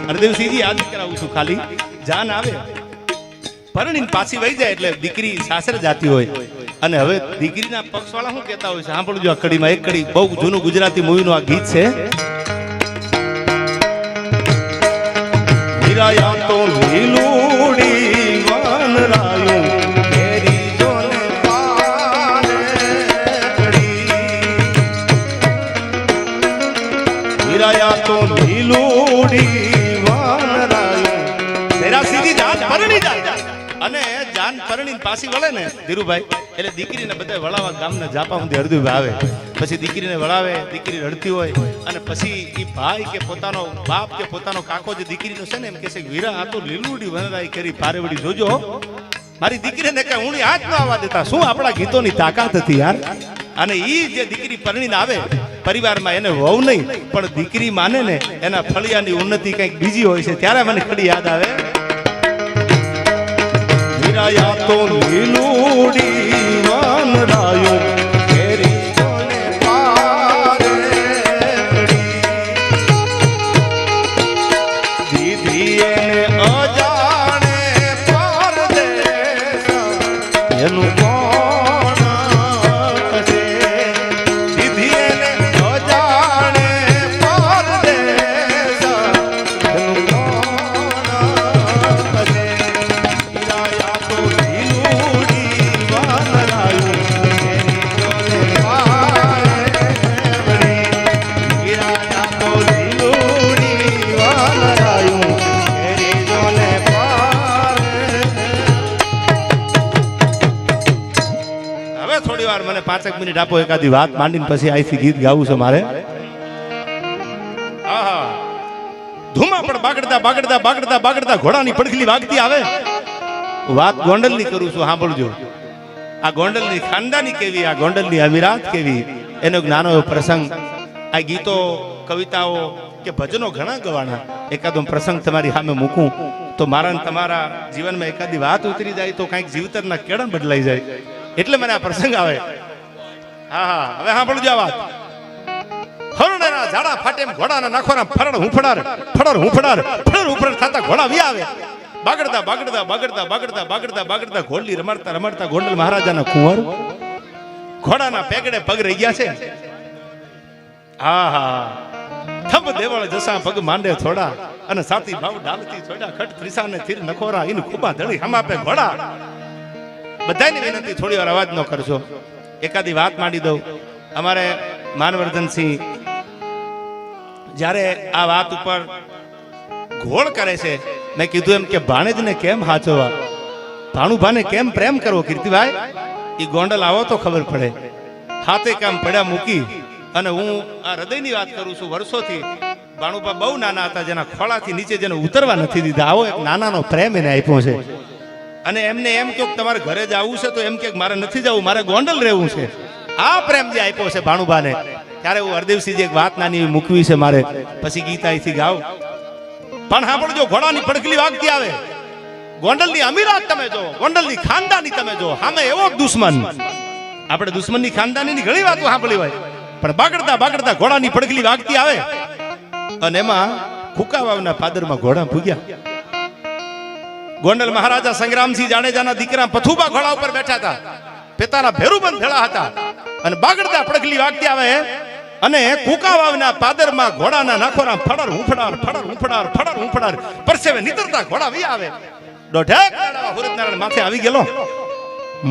હરદેવસિંહજી યાદ કરાવું છું. ખાલી જાન આવે પરણીને પાછી વહી જાય એટલે દીકરી સાસરે જાતી હોય અને હવે દીકરીના પક્ષવાળા શું કહેતા હોય છે સાંભળજો આ કડીમાં એક કડી બહુ જૂનું ગુજરાતી મૂવીનું આ ગીત છે. વીરાયા તો લીલુડી વનરાયું કેરી જોને પારેડી. વીરાયા તો લીલુડી વનરાયું તેરા સીધી જાન પરણી જાય. અને જાન પરણીને પાછી વળે ને ધીરુભાઈ એટલે દીકરીને બધા વળાવા ગામના જાપા સુધી હરદુભાઈ આવે. પછી દીકરીને વળાવે, દીકરી રડતી હોય અને પછી એ ભાઈ કે પોતાનો બાપ કે પોતાનો કાકો જે દીકરીનો છે ને એમ કહે છે કે વીરા આ તો લીલુડી વનરાઈ કરી પારેવડી જોજો મારી દીકરીને કઈ ઊણી હાથ ન આવવા દેતા. શું આપણા ગીતોની તાકાત હતી યાર. અને ઈ જે દીકરી પરણીને આવે પરિવારમાં એને વહુ નહીં પણ દીકરી માને ને એના ફળિયાની ઉન્નતિ કંઈક બીજી હોય છે. ત્યારે મને ખડી યાદ આવે વીરાયા તો લીલુડી વનરાયું કેરી જોને પારેડી. દીધી એને અજાણે પરદેશ એનું કોણ છે. દીધી એને અજાણે પરદેશ એનું કોણ છે. વીરાયા તો લીલુડી વનરાયું કેરી જોને પારેડી. વીરાયા તો લીલુડી વનરાયું કેરી જોને પારેડી. હવે થોડી વાર મને 5 મિનિટ આપો, એકાદી વાત માંડીને પછી અહીંથી ગીત ગાવું છે મારે. આહા ધુમા પણ બાગડતા બાગડતા બાગડતા બાગડતા ઘોડાની પડખલી વાગતી આવે. વાત ગોંડલની કરું છું, સાંભળજો. આ ગોંડલની ખાનદાની કેવી, આ ગોંડલની અમીરાત કેવી, એનો એક નાનો એવો પ્રસંગ. આ ગીતો કવિતાઓ કે ભજનો ઘણા ગવાના. એકાદો પ્રસંગ તમારી સામે મૂકું તો મારા ને તમારા જીવનમાં એકાદી વાત ઉતરી જાય તો કંઈક જીવતરના કેળણ બદલાઈ જાય. એટલે મને આ પ્રસંગ આવે. હા હા હવે સાંભળજો આ વાત. હરણેના ઝાડા ફાટે ઘોડાના નાખવાના ફરડ હુંફડાર ફડર હુંફડાર ફડર હુંફડાર થતા ઘોડા વી આવે. બાગડતા બાગડતા બાગડતા બાગડતા બાગડતા બાગડતા ઘોડલી રમાડતા રમાડતા ગોંડલ મહારાજાના કુંવર ઘોડાના પેગડે પગ રહી ગયા છે. હા હા થંભ દેવળ જસા પગ માંડે થોડા અને સાતી ભાવ ડાલતી થોડા ખટ ત્રિસાને થીર નખોરા ઇન ખૂબા ધડી હમાપે ઘોડા. બધાની વિનંતી થોડી વાર અવાજ ન કરશો. એકાદી વાત માંડી દઉં. અમારે માનવર્ધનસિંહ જ્યારે આ વાત ઉપર ઘોળ કરે છે, મેં કીધું એમ કે ભાણેજને કેમ હાચવવા, ભાણુભાને કેમ પ્રેમ કરવો કીર્તિભાઈ, એ ગોંડલ આવો તો ખબર પડે. હાથે કામ પડ્યા મૂકી અને હું આ હૃદયની વાત કરું છું. વર્ષોથી ભાણુભા બહુ નાના હતા, જેના ખોળાથી નીચે જેને ઉતરવા નથી દીધા. આવો એક નાનાનો પ્રેમ એને આપ્યો છે. અને એમને એમ કહ્યું કે તમારે ઘરે જ આવવું છે તો એમ કે મારે નથી જવું, મારે ગોંડલ રહેવું છે. આ પ્રેમ જે આપ્યો છે ભાણુભાને, ત્યારે હું હરદેવસિંહ એક વાત નાની મૂકવી છે મારે, પછી ગીતા અહીંથી ગાવ. પણ સાંભળજો, ઘોડાની પડખલી વાગતી આવે. ગોંડલની અમીરાત તમે જો, ગોંડલની ખાનદાની તમે જો, સામે એવો દુશ્મન. આપણે દુશ્મનની ખાનદાનીની ઘણી વાતો સાંભળી હોય, પણ બાગડતા બાગડતા ઘોડાની પડખલી વાગતી આવે અને એમાં કુકાવાવના પાદરમાં ઘોડા ભૂગ્યા. ગોંડલ મહારાજા સંગ્રામસિંહ જાડેજાના દીકરા પથુબા ઘોડા ઉપર બેઠા હતા, પિતાના ભેરુબંધ ભેળા હતા અને બાગડતા પડખલી વાગતી આવે અને કુકાવાવના પાદરમાં ઘોડાના નાખોરા ફડર હુંફડાર ફડર હુંફડાર ફડર હુંફડાર પરસેવે નીતરતા ઘોડા વી આવે. દોઢેક હુરતનારાયણ માથે આવી ગયેલો,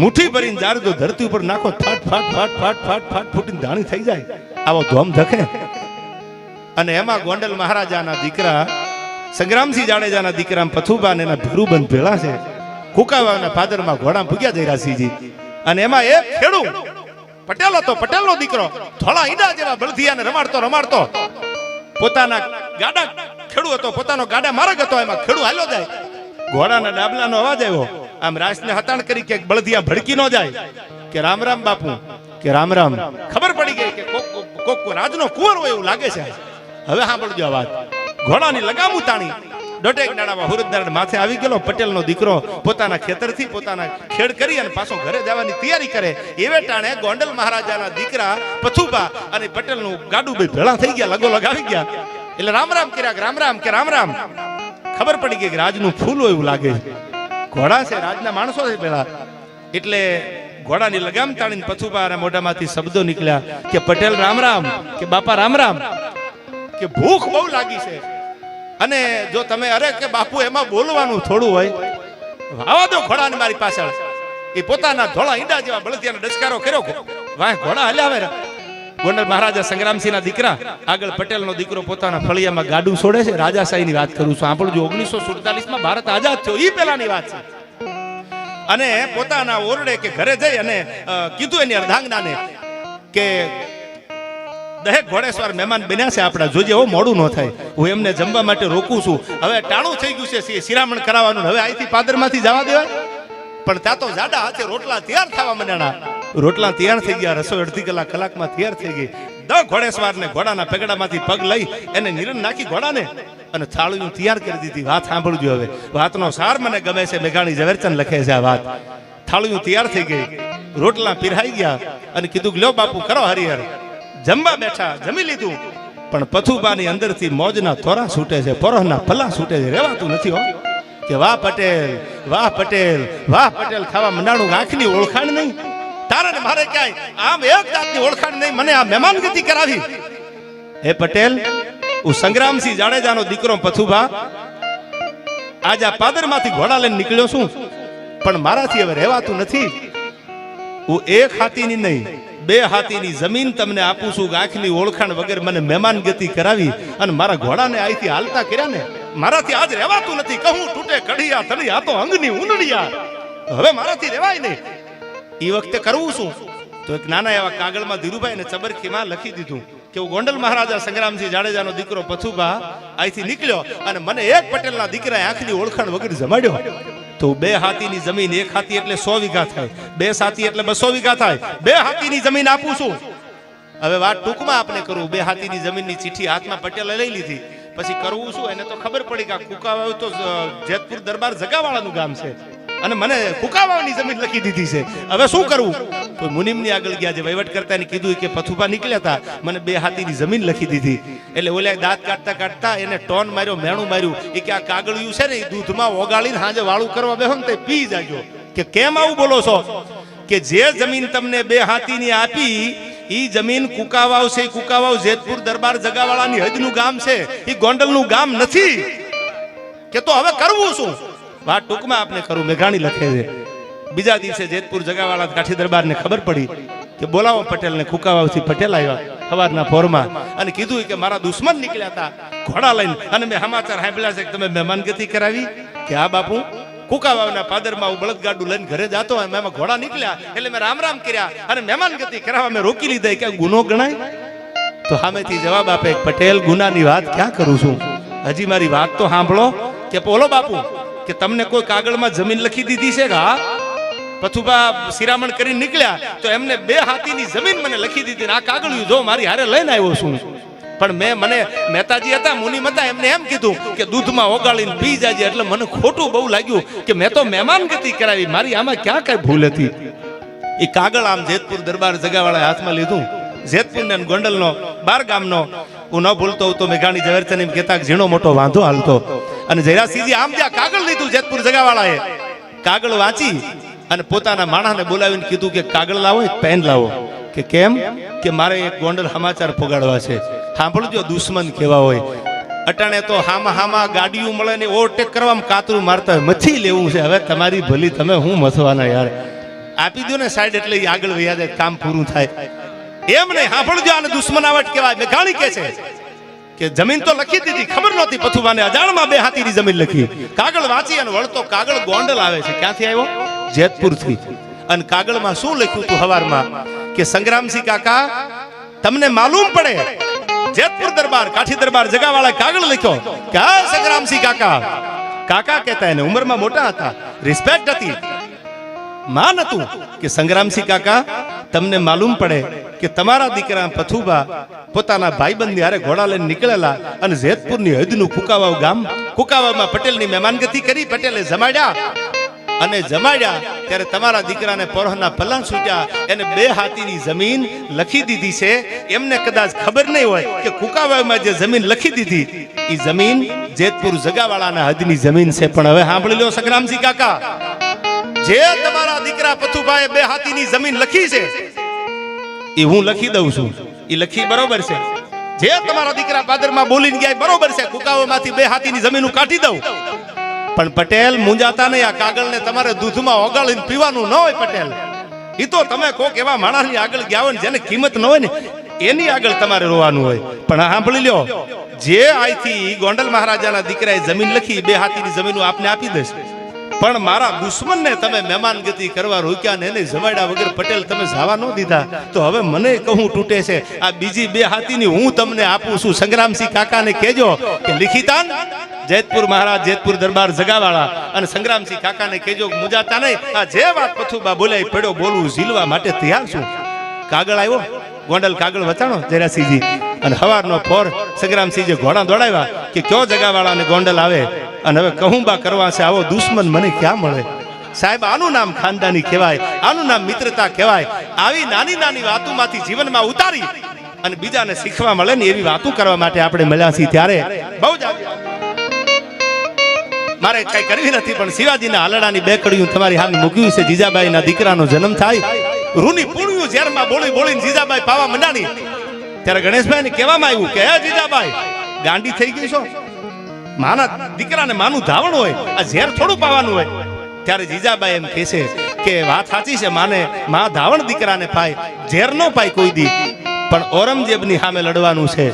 મુઠ્ઠી ભરીને જાર જો ધરતી ઉપર નાખો, ફાટ ફાટ ફાટ ફાટ ફાટ ફાટ ફૂટીને ધાણી થઈ જાય. આવો ધોમ ધકે. અને એમાં ગોંડલ મહારાજાના દીકરા સંગ્રામસિંહ જાડેજાના દીકરા પથુબા ને એના ભેરુબંધ ભેળા છે. કુકાવાવના પાદરમાં ઘોડા ભૂગ્યા જયરાસિંહજી. અને એમાં એક ખેડૂ પટેલ હતો, પટેલનો દીકરો, થોડા ઈડા જેવા બળદિયાને રમાડતો રમાડતો પોતાના ગાડા, ખેડૂ હતો, પોતાનો ગાડા માર્ગ હતો, એમાં ખેડૂ હાલ્યો જાય. ઘોડાના ડાબલાનો અવાજ આવ્યો, આમ રાસને હતાણ કરી કે બળદિયા ભડકી ન જાય, કે રામ રામ બાપુ, કે રામ રામ. ખબર પડી ગઈ કે કોક રાજનો કુંવર હોય એવું લાગે છે. હવે સાંભળજો આ વાત. ઘોડાની લગામું તાણી દોઢેક નાણામાં હુરતનારાયણ માથે આવી ગયેલો. પટેલનો દીકરો પોતાના ખેતરથી પોતાના ખેડ કરી અને પાછો ઘરે જવાની તૈયારી કરે. એવે ટાણે ગોંડલ મહારાજાના દીકરા પથુબા અને પટેલનું ગાડું બે ભેળા થઈ ગયા, લગો લગાવી ગયા. એટલે રામ રામ કર્યા, રામ રામ કે રામ રામ. ખબર પડી ગઈ કે રાજનું ફૂલ હોય એવું લાગે છે. ઘોડા છે, રાજના માણસો છે પેલા. એટલે ઘોડાની લગામ તાણીને પથુબાના મોઢામાંથી શબ્દો નીકળ્યા કે પટેલ રામ રામ, કે બાપા રામ રામ, કે ભૂખ બહુ લાગી છે અને જો તમે અરે કે બાપુ એમાં બોલવાનું થોડું હોય, આવા દો ઘોડાને મારી પાછળ. એ પોતાના ધોળા ઈંડા જેવા બળદિયાનો ડચકારો કર્યો, વાહ ઘોડા હલ્યા આવે. ગોંડલ મહારાજા સંગ્રામસિંહના દીકરા આગળ પટેલનો દીકરો પોતાના ફળિયામાં ગાડું છોડે છે. રાજાશાહીની વાત કરું છું, આપણું જો 1947માં ભારત આઝાદ થયો એ પહેલાની વાત છે. અને પોતાના ઓરડે કે ઘરે જઈ અને કીધું એની અર્ધાંગનાને કે દહેક ઘોડેસવાર મહેમાન બન્યા છે આપણા, જોજે હો મોડું ન થાય, હું એમને જમવા માટે રોકું છું. હવે ટાણું થઈ ગયું છે શિરામણ કરાવવાનું, હવે અહીંથી પાદરમાંથી જવા દેવાય. પણ ત્યાં તો જાડા હાથે રોટલા તૈયાર થવા માંડ્યા. રોટલા તૈયાર થઈ ગયા, રસોઈ અડધી કલાકમાં તૈયાર થઈ ગઈ. ઘોડેસવારને ઘોડાના પગડામાંથી પગ લઈ એને નિરણ નાખી ઘોડાને અને થાળીઓ તૈયાર કરી દીધી. વાત સાંભળજો હવે, વાતનો સાર મને ગમે છે. મેઘાણી ઝવેરચંદ લખે છે આ વાત. થાળીઓ તૈયાર થઈ ગઈ, રોટલા પીરાઈ ગયા અને કીધું લ્યો બાપુ કરો હરિહર. જમવા બેઠા, જમી લીધું. પણ પથુબાની અંદરથી મોજના તોરા છૂટે છે, પરોહના પલ્લા છૂટે છે, રહેવાતું નથી હો. કે વાહ પટેલ, વાહ પટેલ, વાહ પટેલ થવા મંડાણું. આંખની ઓળખાણ નહીં તારે ને મારે, ક્યાંય આમ એક જાતની ઓળખાણ નહીં. મને આ મહેમાન ગતિ કરાવી. હે પટેલ, હું સંગ્રામસિંહ જાડેજાનો દીકરો પથુબા આજ આ પાદરમાંથી ઘોડા લઈને નીકળ્યો છું, પણ મારાથી હવે રહેવાતું નથી. હું એક હાથીની નહીં, 2 હાથીની જમીન તમને આપું છું. આંખની ઓળખાણ વગર મને મહેમાન ગતિ કરાવી અને મારા ઘોડાને અહીંથી હાલતા કર્યા ને, મારાથી આજ રહેવાતું નથી. કહું તૂટે કઢિયા તણી, આ તો અંગની ઉંદડિયા, હવે મારાથી રહેવાય નહીં. એ વખતે કરવું શું? તો એક નાના એવા કાગળમાં ધીરુભાઈ ને ચબરખીમાં લખી દીધું કે હું ગોંડલ મહારાજા સંગ્રામસિંહ જાડેજાનો દીકરો પથુબા અહીંથી નીકળ્યો અને મને એક પટેલના દીકરાએ આંખની ઓળખાણ વગર જમાડ્યો. તો 2 હાથીની જમીન, 1 હાથી એટલે 100 વીઘા થાય, 2 હાથી એટલે 200 વીઘા થાય. 2 હાથીની જમીન આપું છું. હવે વાત ટૂંકમાં આપણે કરું. 2 હાથીની જમીનની ચિઠ્ઠી હાથમાં પટેલે લઈ લીધી. પછી કરવું શું? એને તો ખબર પડી કે કુકાવાવ તો જેતપુર દરબાર જગાવાળાનું ગામ છે અને મને કુકાવાની જમીન લખી દીધી છે. હવે શું કરવું? તો મુનિમની આગળ ગયા, જે વહીવટ કરતા ને કીધું કે પથુબા નીકળ્યા હતા, મને 2 હાથીની જમીન લખી દીધી. એટલે ઓલા દાંત કાઢતા કાઢતા એને ટોન માર્યો, મેણું માર્યું. એ કે આ કાગળિયું છે ને એ દૂધમાં ઓગાળીને હાજે વાળું કરવા બેહો ને તે પી જાજો. કે કેમ આવું બોલો છો? કે જે જમીન તમને 2 હાથીની આપી ઈ જમીન કુકાવાવ છે. કુકાવાવ જેતપુર દરબાર જગાવાળાની હદનું ગામ છે, એ ગોંડલનું ગામ નથી. કે તો હવે કરવું શું? વાત ટૂંકમાં આપણે કરું. મેઘાણી લખે છે, બીજા દિવસે જેતપુર જગાવાળા કાઠી દરબારને ખબર પડી કે બોલાવો પટેલને. કુકાવાવથી પટેલ આવ્યા સવારના પોરમાં અને કીધું કે મારા દુશ્મન નીકળ્યા હતા ઘોડા લઈને અને મેં સમાચાર સાંભળ્યા છે કે તમે મહેમાનગતિ કરાવી. કે હા બાપુ, કુકાવાવના પાદરમાં હું બળદગાડું લઈને ઘરે જતો હોય, એમાં ઘોડા નીકળ્યા એટલે મેં રામ રામ કર્યા અને મહેમાનગતિ કરાવવા મેં રોકી લીધા. કે ગુનો ગણાય? તો સામેથી જવાબ આપે, પટેલ ગુનાની વાત ક્યાં કરું છું, હજી મારી વાત તો સાંભળો. કે બોલો બાપુ, કે તમને કોઈ કાગળમાં જમીન લખી દીધી છે? કે હા. પથુબા શિરામણ કરીને નીકળ્યા તો એમને 2 હાથીની જમીન મને લખી દીધી. આ કાગળિયું જો મારી હારે લઈને આવ્યો છું. પણ મને મહેતાજી હતા, મુનિમ હતા, એમને એમ કીધું કે દૂધમાં ઓગાળીને પી જાજે. એટલે મને ખોટું બહુ લાગ્યું કે મેં તો મહેમાનગતિ કરાવી, મારી આમાં ક્યાં કઈ ભૂલ હતી. એ કાગળ આમ જેતપુર દરબાર જગાવાળાએ હાથમાં લીધું. જેતપુર ને ગોંડલનો 12 ગામનો હું ન ભૂલતો તો મેઘાણી ઝવેરચંદ એમ કહેતા ઝીણો મોટો વાંધો હાલતો. અને જયરાસિંહજી આમ જ્યાં કાગળ લીધું જેતપુર જગાવાળાએ, કાગળ વાંચી અને પોતાના માણસને બોલાવીને કીધું કે કાગળ લાવો, એક પેન લાવો. કે કેમ? કે મારે એક ગોંડલ સમાચાર પોગાડવા છે. સાંભળજો દુશ્મન કેવા હોય. અટાણે તો હામા ગાડીઓ મળે ને ઓવરટેક કરવામાં કાતરું મારતા હોય. મથી લેવું છે. હવે તમારી ભલી, તમે હું મથવાના યાર, આપી દો ને સાઈડ એટલે આગળ વયા જાય, કામ પૂરું થાય. એમ નહીં, સાંભળજો આને દુશ્મનાવટ કહેવાય. મેઘાણી કહે છે કે જમીન તો લખી દીધી, ખબર નહોતી પથુબાને, અજાણમાં 2 હાથીની જમીન લખી. કાગળ વાંચી અને વળતો કાગળ ગોંડલ આવે છે. ક્યાંથી આવ્યો? જેતપુરથી. અને કાગળમાં શું લખ્યું હતું હવારમાં? કે સંગ્રામસિંહ કાકા, તમને માલુમ પડે જેતપુર દરબાર કાઠી દરબાર જગાવાળા કાગળ લખ્યો કે હા સંગ્રામસિંહ કાકા. કાકા કહેતા, એને ઉંમરમાં મોટા હતા, રિસ્પેક્ટ હતી, માન હતું. કે સંગ્રામસિંહ કાકા, તમને માલુમ પડે કે તમારા દીકરા પથુબા પોતાના ભાઈબંધ હારે ઘોડા લઈને નીકળેલા અને જેતપુરની હદનું કુકાવાવ ગામ, કુકાવાવમાં પટેલની મહેમાનગતિ કરી, પટેલે જમાડ્યા અને જમાડ્યા ત્યારે તમારા દીકરાને પરોહના પલ્લા છૂટ્યા. એને 2 હાથીની જમીન લખી દીધી છે. એમને કદાચ ખબર નહીં હોય કે કુકાવાવમાં જે જમીન લખી દીધી એ જમીન જેતપુર જગાવાળાના હદની જમીન છે. પણ હવે સાંભળી લો સંગ્રામસિંહ કાકા, જે તમારા દીકરા પથુભાઈએ 2 હાથીની જમીન લખી છે એ હું લખી દઉં છું. એ લખી બરોબર છે. જે તમારા દીકરા પાદરમાં બોલીને ગયા બરોબર છે. કુકાઓમાંથી 2 હાથીની જમીન કાઢી દઉં. પણ પટેલ મુંજાતા નહીં. આ કાગળને તમારે દૂધમાં ઓગાળીને પીવાનું ન હોય પટેલ. એ તો તમે કોક એવા માણસની આગળ ગયા હોય ને જેને કિંમત ન હોય ને એની આગળ તમારે રોવાનું હોય. પણ સાંભળી લ્યો, જે આઈથી ગોંડલ મહારાજાના દીકરાએ જમીન લખી 2 હાથીની જમીન આપને આપી દેશે. પણ મારા દુશ્મનને તમે મહેમાન ગતિ કરવા રોક્યા ને એને જમાડ્યા વગર પટેલ તમે જવા ન દીધા તો હવે મને કહું તૂટે છે. આ બીજી 2 હાથીની હું તમને આપું છું. સંગ્રામસિંહ કાકાને કહેજો કે લિખિતાન જેતપુર મહારાજ, જેતપુર દરબાર જગાવાળા અને સંગ્રામસિંહ કાકાને કહેજો મુજાતા નહીં. આ જે વાત પથુબા બોલાય પડ્યો બોલવું ઝીલવા માટે તૈયાર છું. કાગળ આવ્યો, ગોંડલ કાગળ વચાણો જયરાસિંહજી અને હવારનો ફોર સંગ્રામસિંહ જે ઘોડા દોડાવ્યા કે કયો જગાવાળા ને ગોંડલ આવે અને હવે કહુંબા કરવા છે. આવો દુશ્મન મને ક્યાં મળે સાહેબ. આનું નામ ખાનદાની કહેવાય, આનું નામ મિત્રતા કહેવાય. આવી નાની નાની વાતોમાંથી જીવનમાં ઉતારી અને બીજાને શીખવા મળે ને એવી વાતો કરવા માટે આપણે મળ્યા છીએ. ત્યારે બહુ જ મારે કઈ કરવી નથી પણ શિવાજીના હાલડાની 2 કડીયું તમારી સામે મૂક્યું છે. જીજાબાઈના દીકરાનો જન્મ થાય, રૂની પુણ્યું ઝેરમાં બોલી બોલીને જીજાબાઈ પાવા મંડાણી. ત્યારે ગણેશભાઈને કહેવામાં આવ્યું કે હે જીજાબાઈ ગાંડી થઈ ગઈ છો, માના દીકરાને માનું ધાવણ હોય, આ ઝેર થોડું પાવાનું હોય. ત્યારે જીજાબાઈ એમ કહે છે કે વાત સાચી છે, માને માં ધાવણ દીકરાને પાય, ઝેર નો પાય કોઈ દી, પણ ઔરંગઝેબની સામે લડવાનું છે.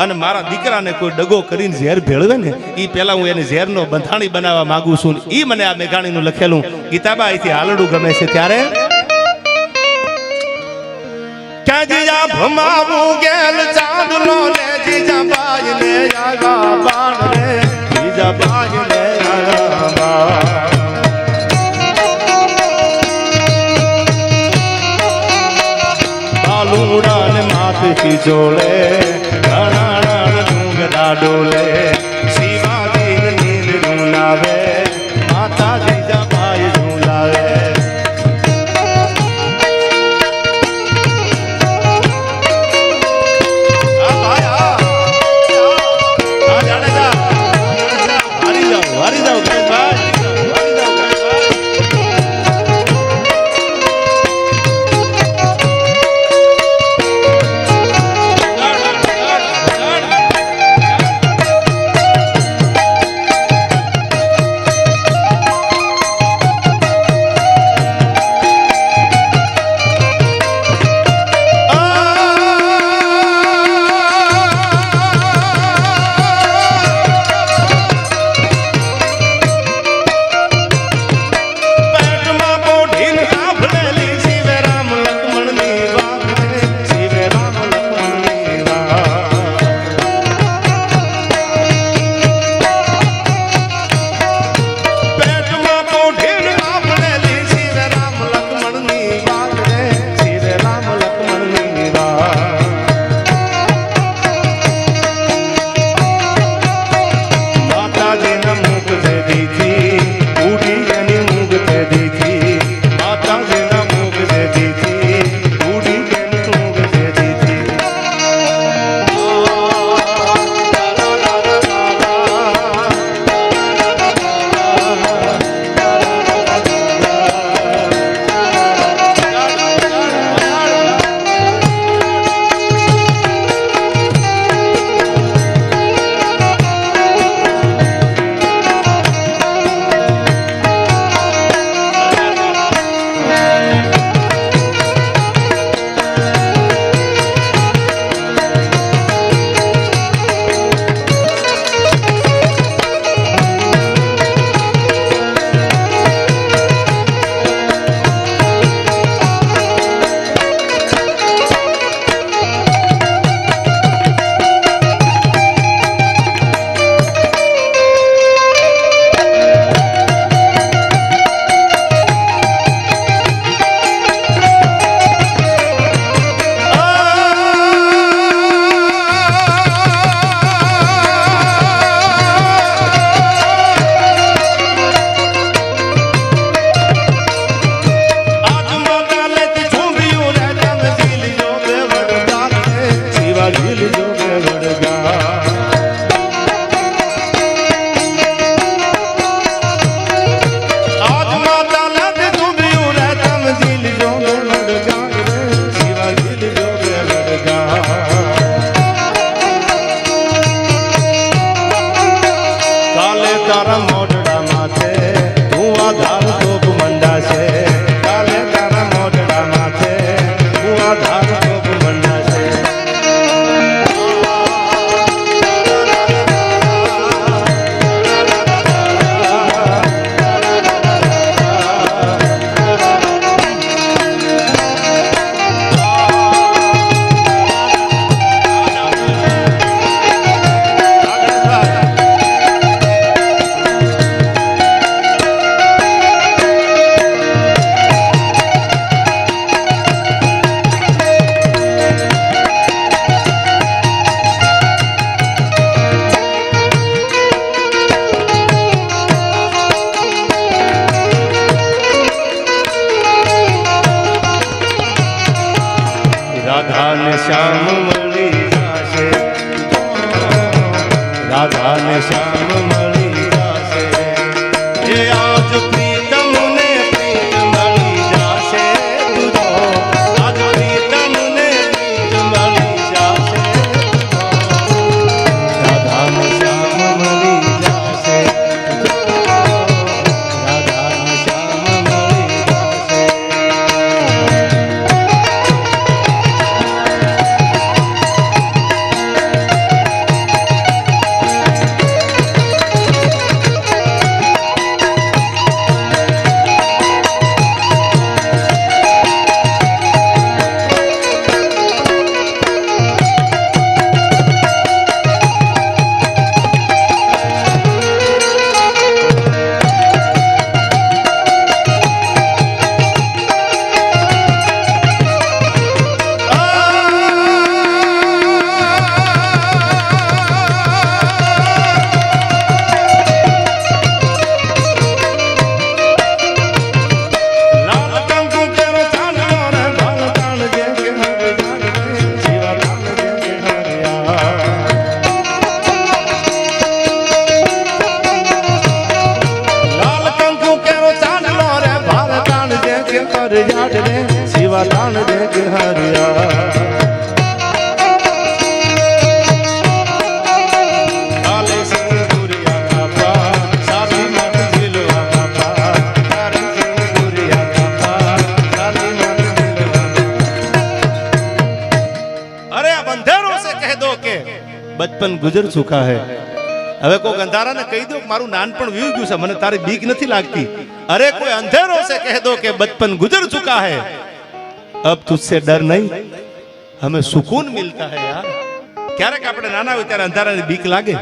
અને મારા દીકરાને કોઈ ડગો કરીને ઝેર ભેળવે ને એ પેલા હું એને ઝેરનો બંધાણી બનાવવા માંગુ છું. એ મને આ મેઘાણીનું લખેલું ગીતાબા અહીંથી હાલડું ગમે છે. ત્યારે ક્યાં જીજા ભમાવું ગેલ ચાંદલો ને જીજાબાઈ ને આવ્યા બાણ રે, જીજાબાઈ ને આવ્યા બાણ. બાલુડા ને માથથી જોડે ડોલે શિવાજી નીલ ઝુલાવે, માતા જીજાબાઈ ઝુલાવે. હારી જાઓ ગણેશભાઈ. રાધા ને શ્યામ મળી જાશે એ આજ પ્રીતમ ને પ્રીત મળી જાશે તુજો આજ પ્રીતમ ને પ્રીત મળી જાશે રાધા ને શ્યામ મળી જાશે રાધા ને શ્યામ મળી જાશે शिवा तान दे के हरिया काले सिंदूरिया का पा साली मत दिलवा का पा काले सिंदूरिया का पा साली मत दिलवा अरे अब अंधेरों से कह दो के बचपन गुजर चुका है હવે કોઈ અંધારાને કહી દો મારું નાનપણ વીવી ગયું છે મને તારી બીક નથી લાગતી अरे कोई अंधेरों से कह दो कि बचपन गुजर चुका है अब तुझसे डर नहीं हमें सुकून मिलता है यार क्यारेक આપણે નાના હોય ત્યારે અંધારાની બીક લાગે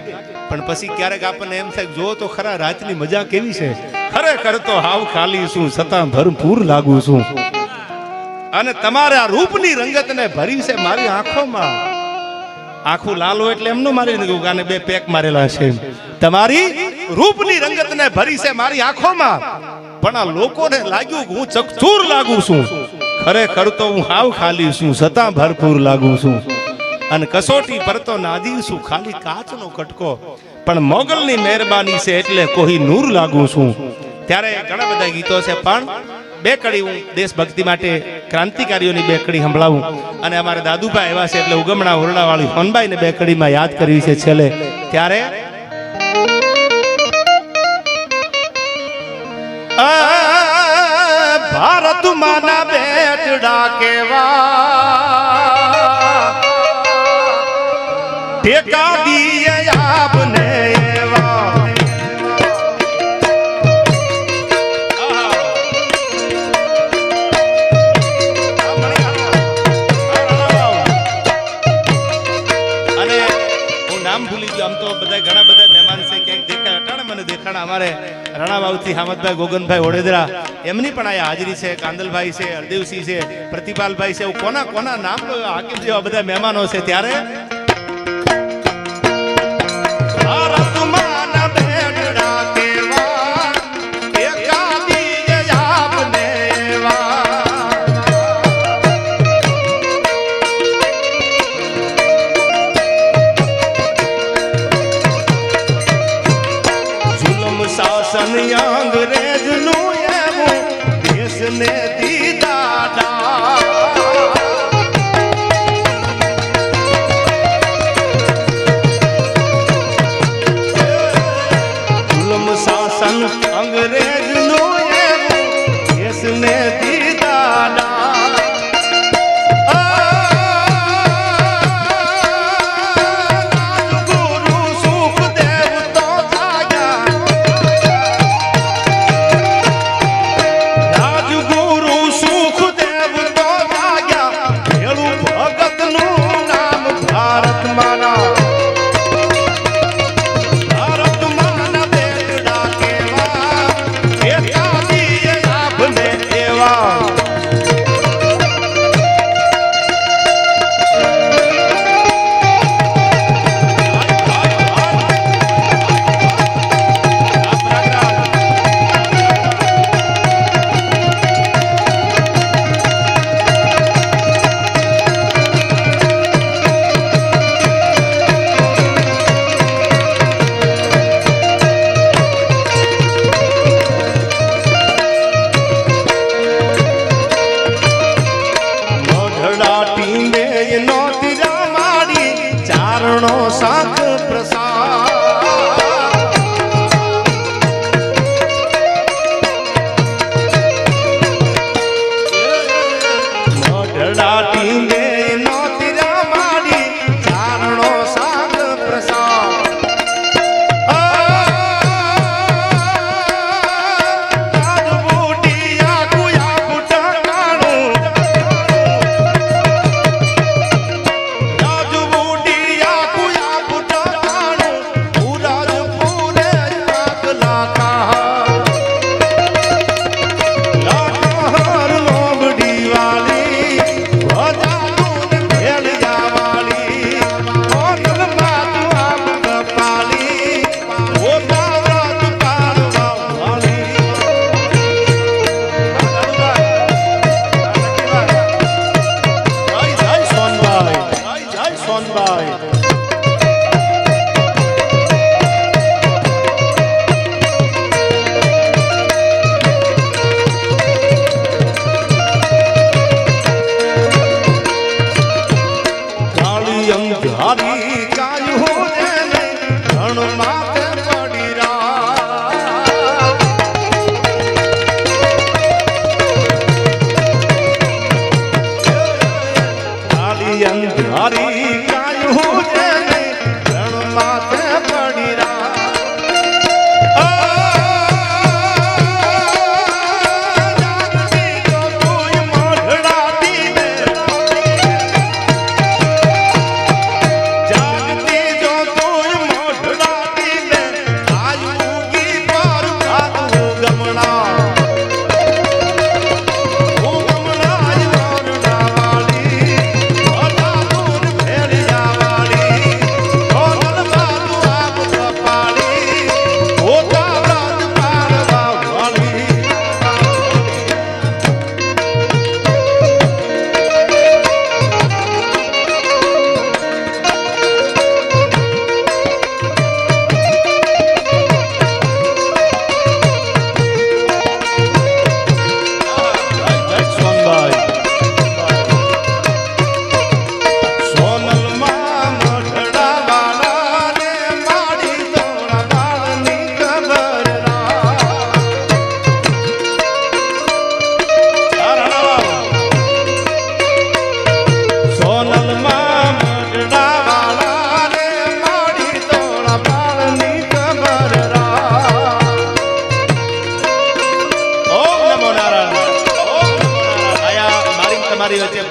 પણ પછી ક્યારેક આપણને એમ થાય જો તો ખરા રાતની મજા કેવી છે ખરેખર તો હાવ ખાલી છું છતાં ભરપૂર લાગુ છું અને તમારા રૂપની રંગતને ભરી છે મારી આંખોમાં આખું લાલો એટલે એમનો મારી ગાને બે પેક મારેલા છે તમારી રૂપની રંગતને ભરી છે મારી આંખોમાં પણ આ લોકોને લાગ્યું કે હું ચકચૂર લાગુ છું ખરેખર તો હું હાવ ખાલી છું છતાં ભરપૂર લાગુ છું અને કસોટી પર તો નાદીર છું ખાલી કાચનો કટકો પણ મોગલની મહેરબાની છે એટલે કોઈ નૂર લાગુ છું ત્યારે ઘણા બધા ગીતો છે પણ બે કડી હું દેશભક્તિ માટે ક્રાંતિકારીઓની બે કડી સંભળાવું અને અમારા દાદુભાઈ એવા છે એટલે ઉગમણા ઓરડા વાળી હોનબાઈને બે કડીમાં યાદ કરવી છે છેલ્લે ત્યારે ભારત માના બેટડા કેવા ટેકા દીએ આપને અમારે રણાવાવથી હામદભાઈ ગોગનભાઈ ઓડેદરા એમની પણ આયા હાજરી છે કાંદલભાઈ છે હરદેવસિંહ છે પ્રતિપાલભાઈ છે કોના કોના નામ હાકીમ જેવા બધા મહેમાનો છે ત્યારે अंग्रेज नु देश ने दीदा जुल्म शासन अंग्रेज नु देश ने दीदा गुरु ચારણો શાખ પ્રસાદ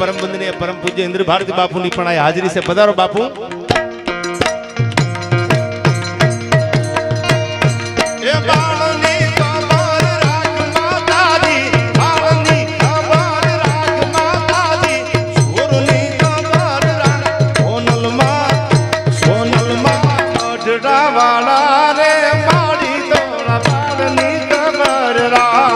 परम वंदनीय परम पूज्य इंद्र भारती बापू ની પણ આ હાજરી છે પધારો બાપુ એ બાળની કબર રાખ માતાજી બાળની કબર રાખ માતાજી સુરની કબર રાખ સોનલમાં અઢડા વાળા રે માડી તોરા બાળની કબર રાખ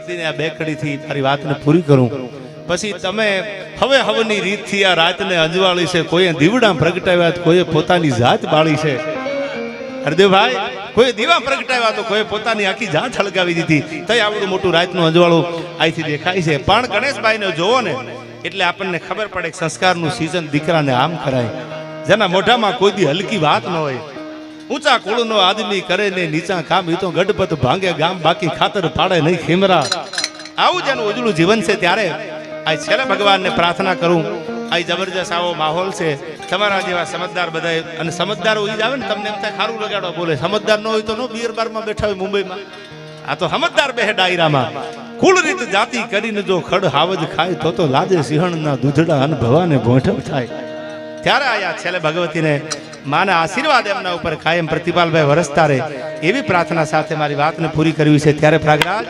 શક્તિને આ બે કડીથી મારી વાતને પૂરી કરું પછી તમે હવે હવની રીતથી આ રાતને અંજવાળી છે કોઈએ દીવડા પ્રગટાવ્યા કોઈએ પોતાની જાત બાળી છે હરદેવભાઈ કોઈ દીવા પ્રગટાવ્યા તો કોઈ પોતાની આખી જાત હળગાવી દીધી તઈ આવડું મોટું રાતનું અંજવાળું અહીંથી દેખાય છે પણ ગણેશભાઈને જોવો ને એટલે આપણને ખબર પડે કે સંસ્કારનું સિઝન દીકરાને આમ કરાય જેના મોઢામાં કોઈ દી હલકી વાત ન હોય ઊંચા કુળનો આદમી કરે ને નીચા કામ ઈ તો ગઢપત ભાંગે ગામ બાકી ખાતર પાડે નહીં ખેમરા આવું જેનું ઉજળું જીવન છે ત્યારે આ છેલ્લે ભગવાનને પ્રાર્થના કરું આ જબરજસ્ત આવો માહોલ છે તમારા જેવા સમજદાર બધાય અને સમજદારો ઈ જ આવે ને તમને એમ થાય ખારું લગાડવા બોલે સમજદાર ન હોય તો નો બિયર બારમાં બેઠા હોય મુંબઈમાં આ તો સમજદાર બેહે ડાયરામાં કુળ રીત જાતિ કરીને જો ખડ હાવજ ખાય તો લાજે સિંહણના દૂધડા અનુભવાને ભોંઠવ થાય ત્યારે આયા છેલ્લે ભગવતીને માના આશીર્વાદ એમના ઉપર કાયમ પ્રતિપાલભાઈ વરસતા રહે એવી પ્રાર્થના સાથે મારી વાતને પૂરી કરવી છે ત્યારે પ્રાગરાજ